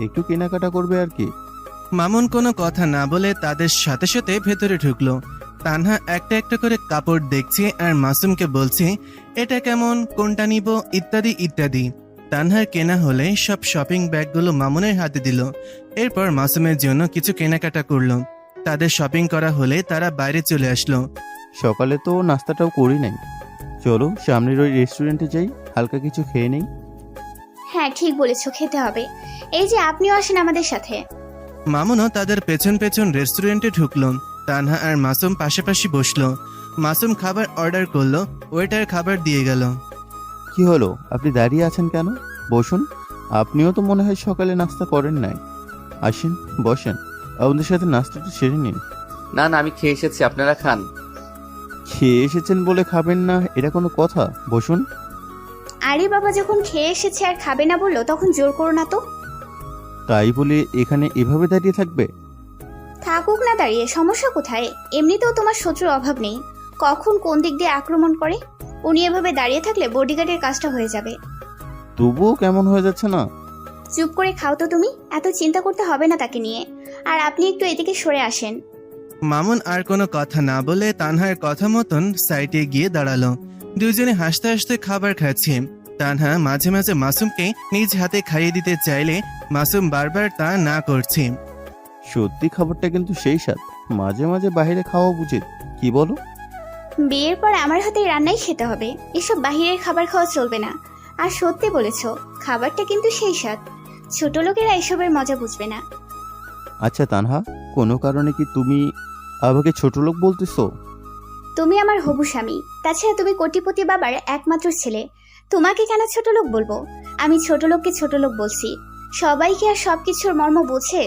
একটু কেনাকাটা করবে আর কি। মামুন কোনো কথা না বলে তাদের সাথে সাথে ভেতরে ঢুকলো। তানহা একটা একটা করে কাপড় দেখছে আর মাসুমকে বলছে এটা কেমন, কোনটা নিব, ইত্যাদি ইত্যাদি। তানহার কেনা হলে সব শপিং ব্যাগগুলো মামুনের হাতে দিল। এরপর মাসুমের জন্য কিছু কেনাকাটা করলো। তাদের শপিং করা হলে তারা বাইরে চলে আসলো। সকালে তো নাস্তাটাও করি নাই, চলো সামনের ওই রেস্টুরেন্টে যাই, হালকা কিছু খেয়ে নেই। হ্যাঁ ঠিক বলেছো, খেতে হবে। এই যে আপনিও আসেন আমাদের সাথে। মামুনও তাদের পেছন পেছন রেস্টুরেন্টে ঢুকলো। তানহা আর মাসুম পাশাপাশি বসলো। মাসুম খাবার অর্ডার করলো, ওয়েটার খাবার দিয়ে গেল। কি হলো, আপনি দাঁড়িয়ে আছেন কেন? বসুন, আপনিও তো মনে হয় সকালে নাস্তা করেন নাই। আসেন বসেন, আমাদের সাথে নাস্তাটা সেরে নিন। না না, আমি খেয়ে এসেছি, আপনারা খান। খেয়ে এসেছেন বলে খাবেন না, এটা কোনো কথা? বসুন। আরে বাবা, যখন খেয়ে এসেছে আর খাবে না বললো তখন জোর করো না তো। তাই বলে এখানে এভাবে দাঁড়িয়ে থাকবে? থাকুক না দাঁড়িয়ে, সমস্যা কোথায়? এমনিতেও তোমার শত্রুর অভাব নেই, কখন কোন দিক দিয়ে আক্রমণ করে। উনি এভাবে দাঁড়িয়ে থাকলে বডিগার্ডের কাজটা হয়ে যাবে। তবুও কেমন হয়ে যাচ্ছে না? চুপ করে খাও তো তুমি, এত চিন্তা করতে হবে না তাকে নিয়ে। আর আপনি একটু এদিকে সরে আসেন। মামুন আর কোনো কথা না বলে তানহার কথা মতন সাইডে গিয়ে দাঁড়ালো। দুজনে হাসতে হাসতে খাবার খাচ্ছে। তানহা মাঝে মাঝে মাসুমকে নিজ হাতে খাইয়ে দিতে চাইলে মাসুম বারবার তা না করছে। সত্যি খাবারটা কিন্তু সেই স্বাদ, মাঝে মাঝে বাইরে খাওয়া উচিত, কি বলো? বিয়ের পর আমার হাতে রান্নাই খেতে হবে, এসব বাহিরের খাবার খাওয়া চলবে না। আর সত্যি বলেছ, খাবারটা কিন্তু সেই স্বাদ। ছোট লোকেরা এসবের মজা বুঝবে না। আচ্ছা তানহা, কোনো কারণে কি তুমি আমাকে ছোট লোক বলতেছো? তুমি আমার হবু স্বামী, তাছাড়া তুমি কোটিপতি বাবার একমাত্র ছেলে। তোমাকে কেন ছোট লোক বলবো? আমি ছোট লোককে ছোট লোক বলছি। সবাই কি আর সবকিছুর মর্ম বোঝে?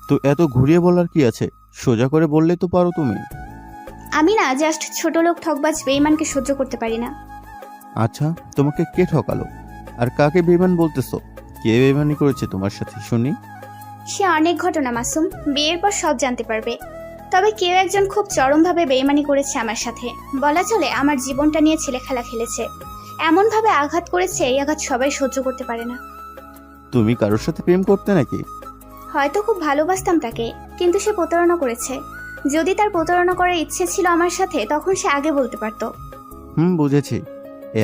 তো এত ঘুরিয়ে বলার কি আছে, সোজা করে বললে তো পারো তুমি। আমি না জাস্ট ছোট লোক ঠকবাজ বেঈমানকে সহ্য করতে পারি না। আচ্ছা, তোমাকে কে ঠকালো আর কাকে বেইমান বলতেছো? কে বেইমানি করেছে তোমার সাথে শুনি? সে অনেক ঘটনা মাসুম, বিয়ের পর সব জানতে পারবে। তবে কেউ একজন খুব চরমভাবে বেঈমানি করেছে আমার সাথে। বলা চলে আমার জীবনটা নিয়ে ছেলে খেলা খেলেছে। এমনভাবে আঘাত করেছে, এই আঘাত সবাই সহ্য করতে পারে না। তুমি কারোর সাথে প্রেম করতে নাকি? হয়তো খুব ভালোবাসতাম তাকে, কিন্তু সে প্রতারণা করেছে। যদি তার প্রতারণা করার ইচ্ছে ছিল আমার সাথে, তখন সে আগে বলতে পারতো। বুঝেছি,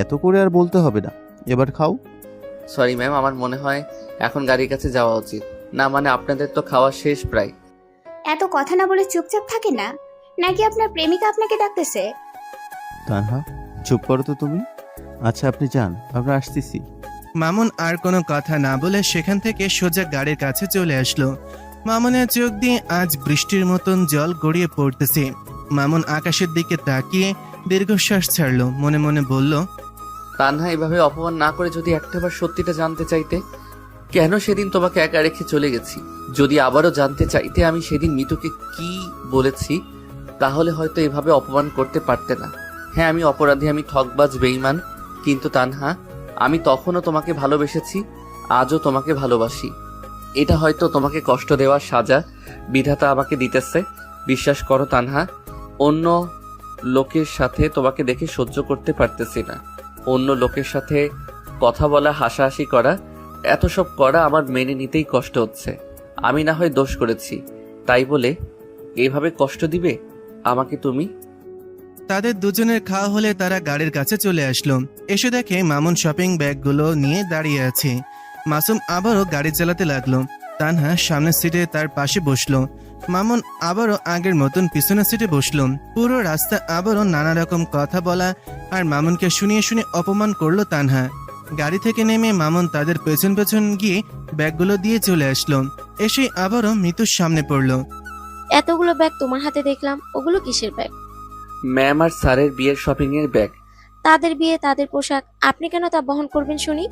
এত করে আর বলতে হবে না, এবার খাও। সরি ম্যাম, আমার মনে হয় এখন গাড়ির কাছে যাওয়া উচিত। না মানে আপনাদের তো খাওয়া শেষ প্রায়। এত কথা না বলে চুপচাপ থাকে না, নাকি আপনার প্রেমিকা আপনাকে ডাকতেছে? তানহা, চুপ করো তো তুমি। আচ্ছা আপনি যান, আমরা আসতেছি। মামুন আর কোনো কথা না বলে সেখান থেকে সোজা গাড়ির কাছে চলে আসলো। মামুনের চোখ দিয়ে আজ বৃষ্টির মতন জল গড়িয়ে পড়তেছে। মামুন আকাশের দিকে তাকিয়ে দীর্ঘশ্বাস ছাড়লো, মনে মনে বলল, তানহা, এভাবে অপমান না করে যদি একটাবার সত্যিটা জানতে চাইতে, কেন সেদিন তোমাকে একা রেখে চলে গেছি? যদি আবারও জানতে চাইতে আমি সেদিন মিতুকে কি বলেছি, তাহলে হয়তো এভাবে অপমান করতে পারতে না। হ্যাঁ, আমি অপরাধী, আমি ঠকবাজ বেঈমান। কিন্তু তানহা, আমি তখনও তোমাকে ভালোবেসেছি, আজও তোমাকে ভালোবাসি। এটা হয়তো তোমাকে কষ্ট দেওয়ার সাজা বিধাতা আমাকে দিতেছে। বিশ্বাস করো তানহা, অন্য লোকের সাথে তোমাকে দেখে সহ্য করতে পারতেছি না। অন্য লোকের সাথে কথা বলা, হাসাহাসি করা, এত সব করা আমার মেনে নিতেই কষ্ট হচ্ছে। আমি না হয় দোষ করেছি, তাই বলে এইভাবে কষ্ট দিবে আমাকে তুমি? তাদের দুজনের খাওয়া হলে তারা গাড়ির কাছে চলে আসলো। এসে দেখে মামুন শপিং ব্যাগগুলো নিয়ে দাঁড়িয়ে আছে। মাসুম আবারও গাড়ি চালাতে লাগলো। তানহা সামনের সিটে তার পাশে বসলো। মামুন আবারও আগের মতন পিছনের সিটে বসলো। পুরো রাস্তা আবারও নানা রকম কথা বলা আর মামুনকে শুনিয়ে শুনে অপমান করলো তানহা। গাড়ি থেকে নেমে মামুন তাদের পেছন পেছন গিয়ে ব্যাগগুলো দিয়ে চলে আসলো। এসে আবারও মৃত্যুর সামনে পড়লো। এতগুলো ব্যাগ তোমার হাতে দেখলাম, ওগুলো কিসের ব্যাগ? ম্যাম আর স্যারের বিয়ের শপিং এর ব্যাগ। তাদের বিয়ে, তাদের পোশাক, আপনি কেন তা বহন করবেন শুনি?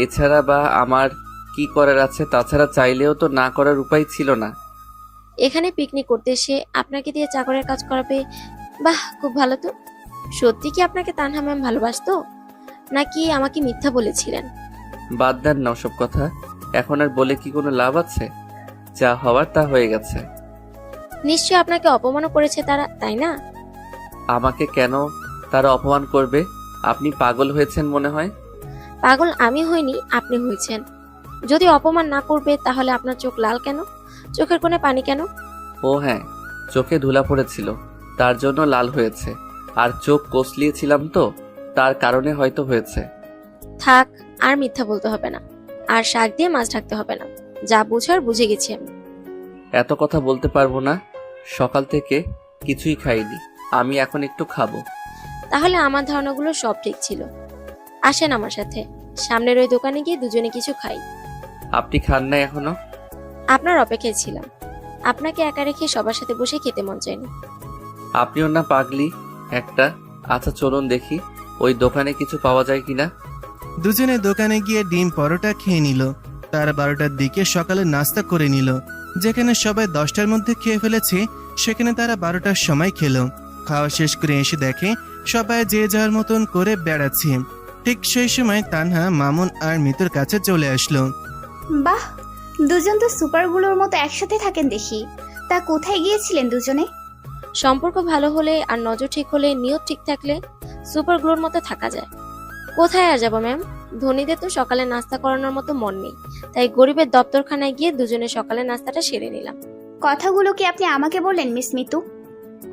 এছাড়া বা আমার কি করার আছে? তাছাড়া চাইলেও তো না করার উপায় ছিল না। এখানে পিকনিক করতে এসে আপনাকে দিয়ে চাকরের কাজ করাবে, বাহ, খুব ভালো তো। সত্যি কি আপনাকে তানহা ম্যাম ভালোবাসতো, নাকি আমাকে মিথ্যা বলেছিলেন? বাদ দেন না ওসব কথা, এখন আর বলে কি কোনো লাভ আছে? যা হওয়ার তা হয়ে গেছে। নিশ্চয় আপনাকে অপমানও করেছে তারা, তাই না? আমাকে কেন তারা অপমান করবে? আপনি পাগল হয়েছেন মনে হয়। পাগল আমি হইনি, আপনি হয়েছেন। যদি অপমান না করবে তাহলে আপনার চোখ লাল কেন? চোখের কোণে পানি কেন? ও হ্যাঁ, চোখে ধুলা পড়েছিল, তার জন্য লাল হয়েছে। আর চোখ কসলিয়েছিলাম তো, তার কারণে হয়তো হয়েছে। থাক, আর মিথ্যা বলতে হবে না, আর শাক দিয়ে মাছ ঢাকতে হবে না। যা বুঝার বুঝে গেছি আমি। এত কথা বলতে পারবো না, সকাল থেকে কিছুই খাইনি, আমি এখন একটু খাবো। তাহলে আমার ধারণাগুলো সব ঠিক ছিল। আসেন আমার সাথে, সামনের ওই দোকানে গিয়ে দুজনে কিছু খাই। আপনি খান না এখনো? আপনার অপেক্ষায় ছিলাম, আপনাকে একা রেখে সবার সাথে বসে খেতে মন চায়নি। আপনিও না পাগলি একটা। আচ্ছা চলুন দেখি ওই দোকানে কিছু পাওয়া যায় কিনা। দুজনে দোকানে গিয়ে ডিম পরোটা খেয়ে নিল। তারা 12টার দিকে সকালে নাস্তা করে নিল। যেখানে সবাই 10টার মধ্যে খেয়ে ফেলেছে, সেখানে তারা 12টার সময় খেলো। খাওয়া শেষ করে এসে দেখে সবাই যে যার মতন করে বেড়াচ্ছে। ঠিক সেই সময় তানহা মামুন আর মিতুর কাছে চলে আসলো। বাহ, দুজন তো সুপারগুলোর মতো একসাথে থাকেন দেখি। তা কোথায় গিয়েছিলেন দুজনে? সম্পর্ক ভালো হলে আর নজর ঠিক হলে, নিয়ত ঠিক থাকলে সুপার গ্লোর মতো থাকা যায়। কোথায় আর যাবো ম্যাম? ধনীদের তো সকালে নাস্তা করানোর মতো মন নেই, তাই গরিবের দপ্তরখানায় গিয়ে দুজনে সকালে নাস্তাটা সেরে নিলাম। কথাগুলো কি আপনি আমাকে বললেন মিস মিতু?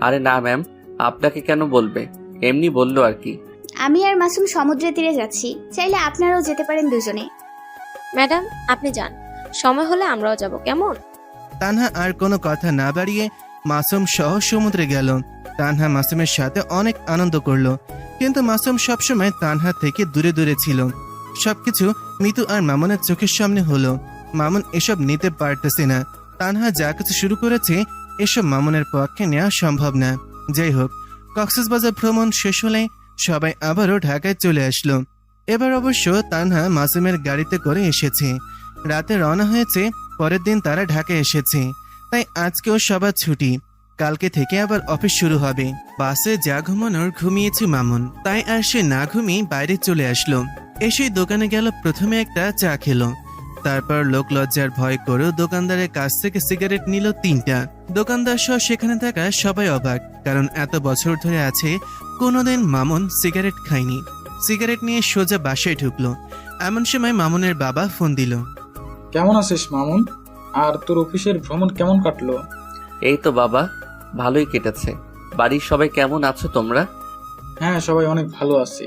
আরে না ম্যাম, আপনাকে কেন বলবে, এমনি বললো আর কি। আমি আর মাসুম সমুদ্রের তীরে যাচ্ছি, চাইলে আপনারাও যেতে পারেন দুজনে। ম্যাডাম আপনি যান, সময় হলে আমরাও যাব, কেমন? তানহা আর কোনো কথা না বাড়িয়ে মাসুম সহ সমুদ্রে গেল। তানহা মাসুমের সাথে অনেক আনন্দ করলো, কিন্তু মাসুম সবসময় তানহা থেকে দূরে দূরে ছিল। সবকিছু মিতু আর মামুনের চোখের সামনে হলো। মামুন এসব নিতে পারতেছে না। তানহা যা কিছু শুরু করেছে এসব মামুনের পক্ষে নেওয়া সম্ভব না। যাই হোক, কক্সবাজার ভ্রমণ শেষ হলে সবাই আবারও ঢাকায় চলে আসলো। এবার অবশ্য তানহা মাসুমের গাড়িতে করে এসেছে। রাতে রওনা হয়েছে, পরের দিন তারা ঢাকায় এসেছে, তাই আজকেও সবার ছুটি। কালকে থেকে আবার অফিস শুরু হবে। বাসে যা ঘুমানোর ঘুমিয়েছে মামুন, তাই আর সে না ঘুমিয়ে বাইরে চলে আসলো। এসেই দোকানে গেল, প্রথমে একটা চা খেলো। তারপর লোক লজ্জার ভয় করেও দোকানদারের কাছ থেকে সিগারেট নিল 3টা। দোকানদার সহ সেখানে থাকা সবাই অবাক, কারণ এত বছর ধরে আছে কোনোদিন মামুন সিগারেট খায়নি। সিগারেট নিয়ে সোজা বাসায় ঢুকলো। এমন সময় মামুনের বাবা ফোন দিল। কেমন আছিস মামুন? আর তোর অফিসের ভ্রমণ কেমন কাটলো? এই তো বাবা, ভালোই কেটেছে। বাড়ির সবাই কেমন আছো তোমরা? হ্যাঁ, সবাই অনেক ভালো আছি।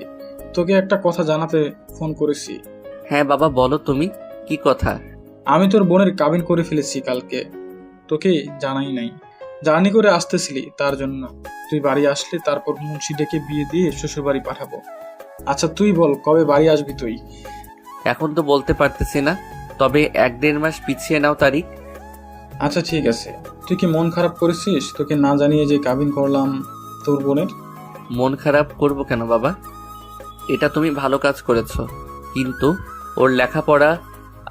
তোকে একটা কথা জানাতে ফোন করেছি। হ্যাঁ বাবা, বলো তুমি, কি কথা? আমি তোর বোনের কাবিন করে ফেলেছি কালকে, তোকে জানাই নাই। জার্নি করে আসতেছিলি, তার জন্য। তুই বাড়ি আসলে তারপর মুন্সি ডেকে বিয়ে দিয়ে শ্বশুর বাড়ি পাঠাবো। আচ্ছা তুই বল, কবে বাড়ি আসবি তুই? এখন তো বলতে পারতেছি না, তবে 1-1.5 মাস পিছিয়ে নাও তারিখ। আচ্ছা ঠিক আছে। তুই কি মন খারাপ করেছিস তোকে না জানিয়ে যে কাবিন করলাম তোর বোনের? মন খারাপ করব কেন বাবা? এটা তুমি ভালো কাজ করেছো, কিন্তু ওর লেখাপড়া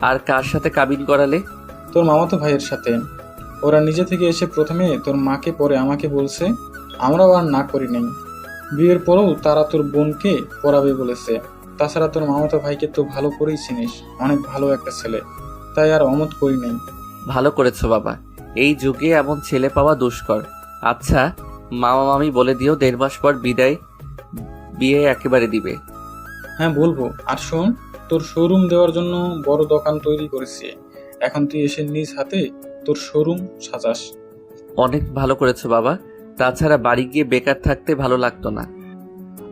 আর কার সাথে কাবিন করালে? তোর মামাতো ভাইয়ের সাথে। ওরা নিজে থেকে এসে প্রথমে তোর মাকে, পরে আমাকে বলছে, আমরাও আর না করি নাই। বিয়ের পরেও তারা তোর বোনকে পড়াবে বলেছে। তাছাড়া তোর মামাতো ভাইকে তো ভালো করেই চিনিস, অনেক ভালো একটা ছেলে, তাই আর অমত করি নাই। ভালো করেছো বাবা, এই যুগে এমন ছেলে পাওয়া দুষ্কর। আচ্ছা মামা মামি বলে দিও 1.5 মাস পর বিয়ে একেবারে দিবে। হ্যাঁ বলবো। আর শোন, তোর শোরুম দেওয়ার জন্য বড় দোকান তৈরি করেছি। এখন তুই এসে নিজ হাতে তোর শোরুম সাজাস। অনেক ভালো করেছো বাবা, তাছাড়া বাড়ি গিয়ে বেকার থাকতে ভালো লাগতো না।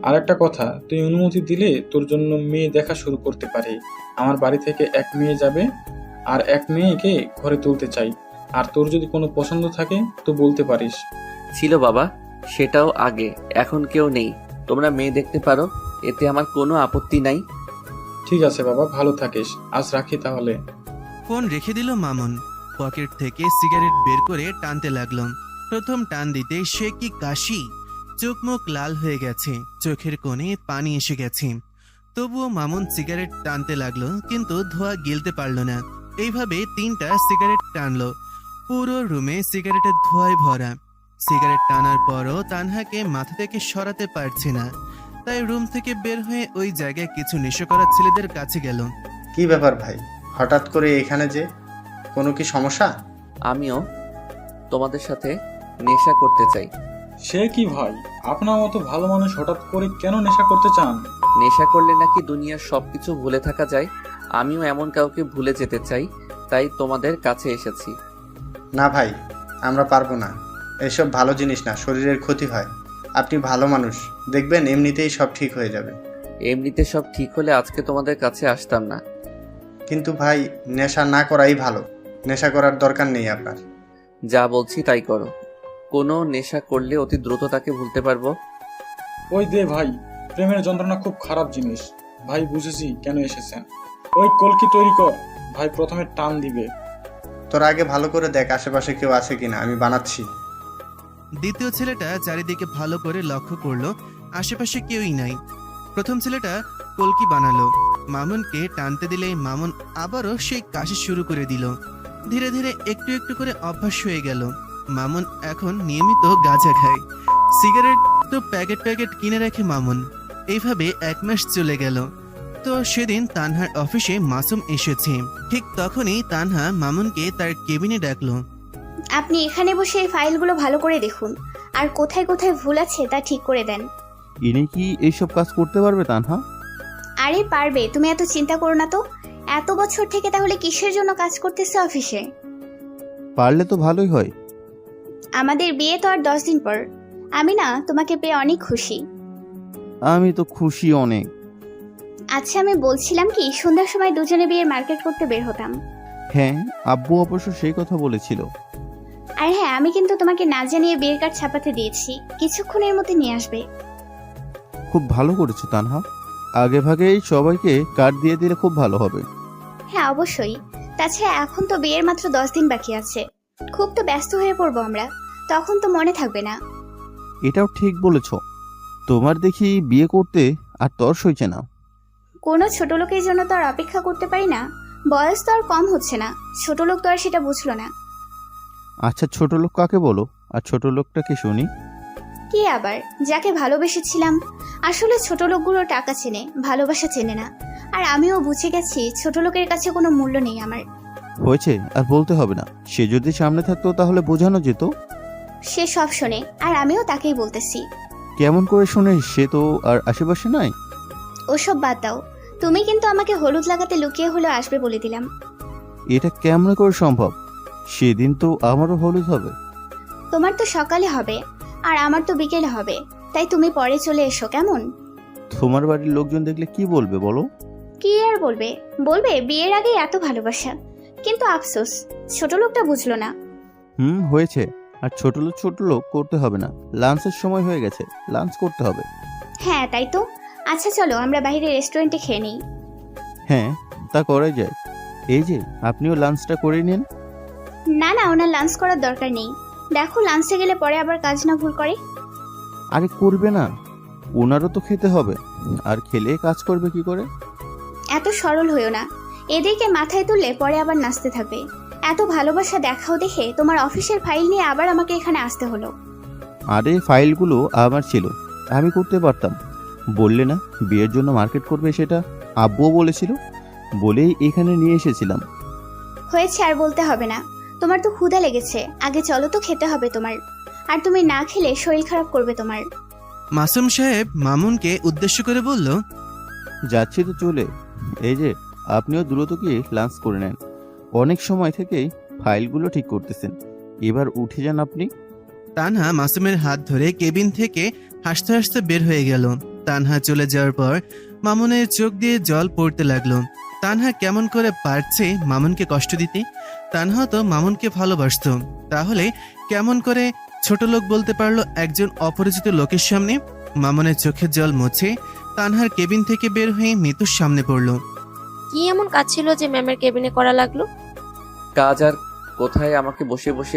আর একটা কথা, তুই অনুমতি দিলে তোর জন্য মেয়ে দেখা শুরু করতে পারি। আমার বাড়ি থেকে এক মেয়ে যাবে, আর এক মেয়েকে ঘরে তুলতে চাই। আর তোর যদি কোনো পছন্দ থাকে তো বলতে পারিস। ছিল বাবা, সেটাও আগে, এখন কেউ নেই। তোমরা মেয়ে দেখতে পারো, এতে আমার কোনো আপত্তি নাই। ঠিক আছে বাবা, ভালো থাকিস। আজ রাখি তাহলে। ফোন রেখে দিল মামুন। পকেট থেকে সিগারেট বের করে টানতে লাগলো। প্রথম টান দিতে সে কি কাশি, চোখ মুখ লাল হয়ে গেছে, চোখের কোণে পানি এসে গেছে। তবুও মামুন সিগারেট টানতে লাগলো, কিন্তু ধোঁয়া গিলতে পারল না। এইভাবে 3টা সিগারেট টানলো। পুরো রুমে সিগারেটের ধোঁয়ায় ভরা। সিগারেট টানার পরও তানহাকে মাথা থেকে সরাতে পারছে না, তাই রুম থেকে বের হয়ে ওই জায়গায় কিছু নেশা করা ছেলেদের কাছে গেল। কি ব্যাপার ভাই, হঠাৎ করে এখানে যে? কোনো কি সমস্যা? আমিও তোমাদের সাথে নেশা করতে চাই। সে কি ভাই, আপনার মতো ভালো মানুষ হঠাৎ করে কেন নেশা করতে চান? নেশা করলে নাকি দুনিয়ার সবকিছু ভুলে থাকা যায়। আমিও এমন কাউকে ভুলে যেতে চাই, তাই তোমাদের কাছে এসেছি। না ভাই, আমরা পারবো না। এসব ভালো জিনিস না, শরীরের ক্ষতি হয়। আপনি ভালো মানুষ, দেখবেন এমনিতেই সব ঠিক হয়ে যাবে। এমনিতে সব ঠিক হলে আজকে তোমাদের কাছে আসতাম না। কিন্তু ভাই, নেশা না করাই ভালো। নেশা করার দরকার নেই আপনার। যা বলছি তাই করো। কোনো নেশা করলে অতি দ্রুত তাকে ভুলতে পারবো। ওই দে ভাই, প্রেমের যন্ত্রণা খুব খারাপ জিনিস। ভাই বুঝেছি কেন এসেছেন। ওই কলকি তৈরি কর ভাই, প্রথমে টান দিবে। তোরা আগে ভালো করে দেখ আশেপাশে কেউ আছে কিনা, আমি বানাচ্ছি। দ্বিতীয় ছেলেটা চারিদিকে ভালো করে লক্ষ্য করলো, আশেপাশে কেউই নাই। প্রথম ছেলেটা কলকি বানালো। মামুনকে টানতে দিলে মামুন আবারও সেই কাশি শুরু করে দিল। ধীরে ধীরে একটু একটু করে অভ্যাস হয়ে গেল। মামুন এখন নিয়মিত গাঁজা খায়। সিগারেট তো প্যাকেট প্যাকেট কিনে রাখে মামুন। এইভাবে 1 মাস চলে গেল। তো সেদিন তানহার অফিসে মাসুম এসেছে। ঠিক তখনই তানহা মামুনকে তার কেবিনে ডাকলো। আপনি এখানে বসে এই ফাইলগুলো ভালো করে দেখুন, আর কোথায় কোথায় ভুল আছে তা ঠিক করে দেন। ইনি কি এইসব কাজ করতে পারবে তানহা? আরে পারবে, তুমি এত চিন্তা করো না তো। এত বছর থেকে তাহলে কিসের জন্য কাজ করতেছে অফিসে? পারলে তো ভালোই হয়। আমাদের বিয়ে তো আর 10 দিন পর। আমি না তোমাকে পেয়ে অনেক খুশি। আমি তো খুশি অনেক। আচ্ছা, আমি বলছিলাম কি, সন্ধ্যার সময় দুজনে বিয়ের মার্কেট করতে বের হতাম। হ্যাঁ, আব্বু অবশ্য সেই কথা বলেছিল। আর হ্যাঁ, আমি কিন্তু তোমাকে না জানিয়ে বিয়ের কার্ড ছাপাতে দিয়েছি, কিছুক্ষণের মধ্যে নিয়ে আসবে। খুব ভালো করেছো তানহা, আগে ভাগেই সবাইকে কার্ড দিয়ে দিলে খুব ভালো হবে। হ্যাঁ অবশ্যই। তাছাড়া এখন তো বিয়ের মাত্র 10 দিন বাকি আছে, খুব তো ব্যস্ত হয়ে পড়বো আমরা, তখন তো মনে থাকবে না। এটাও ঠিক বলেছ। তোমার দেখি বিয়ে করতে আর তর্স হয়েছে না। কোনো ছোট লোকের জন্য তো আর অপেক্ষা করতে পারি না, বয়স তো আর কম হচ্ছে না, ছোট লোক তো আর সেটা বুঝলো না। আচ্ছা, ছোট লোক কাকে বলো? আর ছোট লোকটাকে শুনি। কি আবার, যাকে ভালোবেসেছিলাম। আসলে ছোট লোকগুলো টাকা চেনে, ভালোবাসা চেনে না। আর আমিও বুঝে গেছি ছোট লোকের কাছে কোনো মূল্য নেই আমার। হয়েছে, আর বলতে হবে না। সে যদি সামনে থাকতো তাহলে বোঝানো যেত। সে সব শোনে, আর আমিও তাকেই বলতেছি। কেমন করে শুনে? সে তো আর আশেপাশে নাই। ওসব বাদ দাও, তুমি কিন্তু আমাকে হলুদ লাগাতে লুকিয়ে হলেও আসবে বলে দিলাম। এটা কেমন করে সম্ভব? সেদিন তো আমারও হলুদ হবে। তোমার তো সকালে হবে, আর আমার তো বিকেলে হবে, তাই তুমি পরে চলে এসো কেমন? তোমার বাড়ির লোকজন দেখলে কি বলবে বলো? কি আর বলবে, বলবে বিয়ের আগে এত ভালোবাসা। কিন্তু আফসোস, ছোট লোকটা বুঝলো না। হয়েছে। আর ছোট লোক করতে হবে না। লাঞ্চের সময় হয়ে গেছে, লাঞ্চ করতে হবে। হ্যাঁ তাই তো। আচ্ছা চলো আমরা বাইরে রেস্টুরেন্টে খেয়ে নিই। হ্যাঁ, তা করাই যায়। এই যে, আপনিও লাঞ্চটা করে নিন। না না, ওনার লাঞ্চ করার দরকার নেই। দেখো লাঞ্চে গেলে পরে আবার কাজ না ভুল করে। আরে করবে না, ওনারও তো খেতে হবে। আর খেলে কাজ করবে কি করে? এত সরল হইও না, এদেরকে মাথায় তুললে পরে আবার নাচতে থাকবে। এত ভালোবাসা দেখাও দেখে তোমার অফিসের ফাইল নিয়ে আবার আমাকে এখানে আসতে হলো। আরে ফাইলগুলো আমার ছিল, আমি করতে পারতাম। বললে না বিয়ের জন্য মার্কেট করবে, সেটা আব্বুও বলেছিল, বলেই এখানে নিয়ে এসেছিলাম। হয়েছে, আর বলতে হবে না। তোমার তো ক্ষুধা লেগেছে, আগে চলো তো, খেতে হবে তোমার। আর তুমি না খেলে শরীর খারাপ করবে তোমার। মাসুম সাহেব মামুনকে উদ্দেশ্য করে বলল, যাচ্ছি তো চলে। এই যে, আপনিও দ্রুত গিয়ে লাঞ্চ করে নেন। অনেক সময় থেকেই ফাইলগুলো ঠিক করতেছেন, এবার উঠে যান আপনি। তানহা মাসুমের হাত ধরে কেবিন থেকে হাসতে হাসতে বের হয়ে গেল। তানহা চলে যাওয়ার পর মামুনের চোখ দিয়ে জল পড়তে লাগলো। তানহা কেমন করে পারছে মামুনকে কষ্ট দিতে? তানহা তো মামুনকে ভালোবাসতো, তাহলে কেমন করে ছোট লোক বলতে পারলো একজন অপরিচিত লোকের সামনে? মামুনের চোখের জল মুছে তানহার কেবিন থেকে বের হয়ে মিতুর সামনে পড়ল। কি এমন কাজ ছিল যে ম্যামের কেবিনে করা লাগলো? কাজ আর কোথায়, আমাকে বসে বসে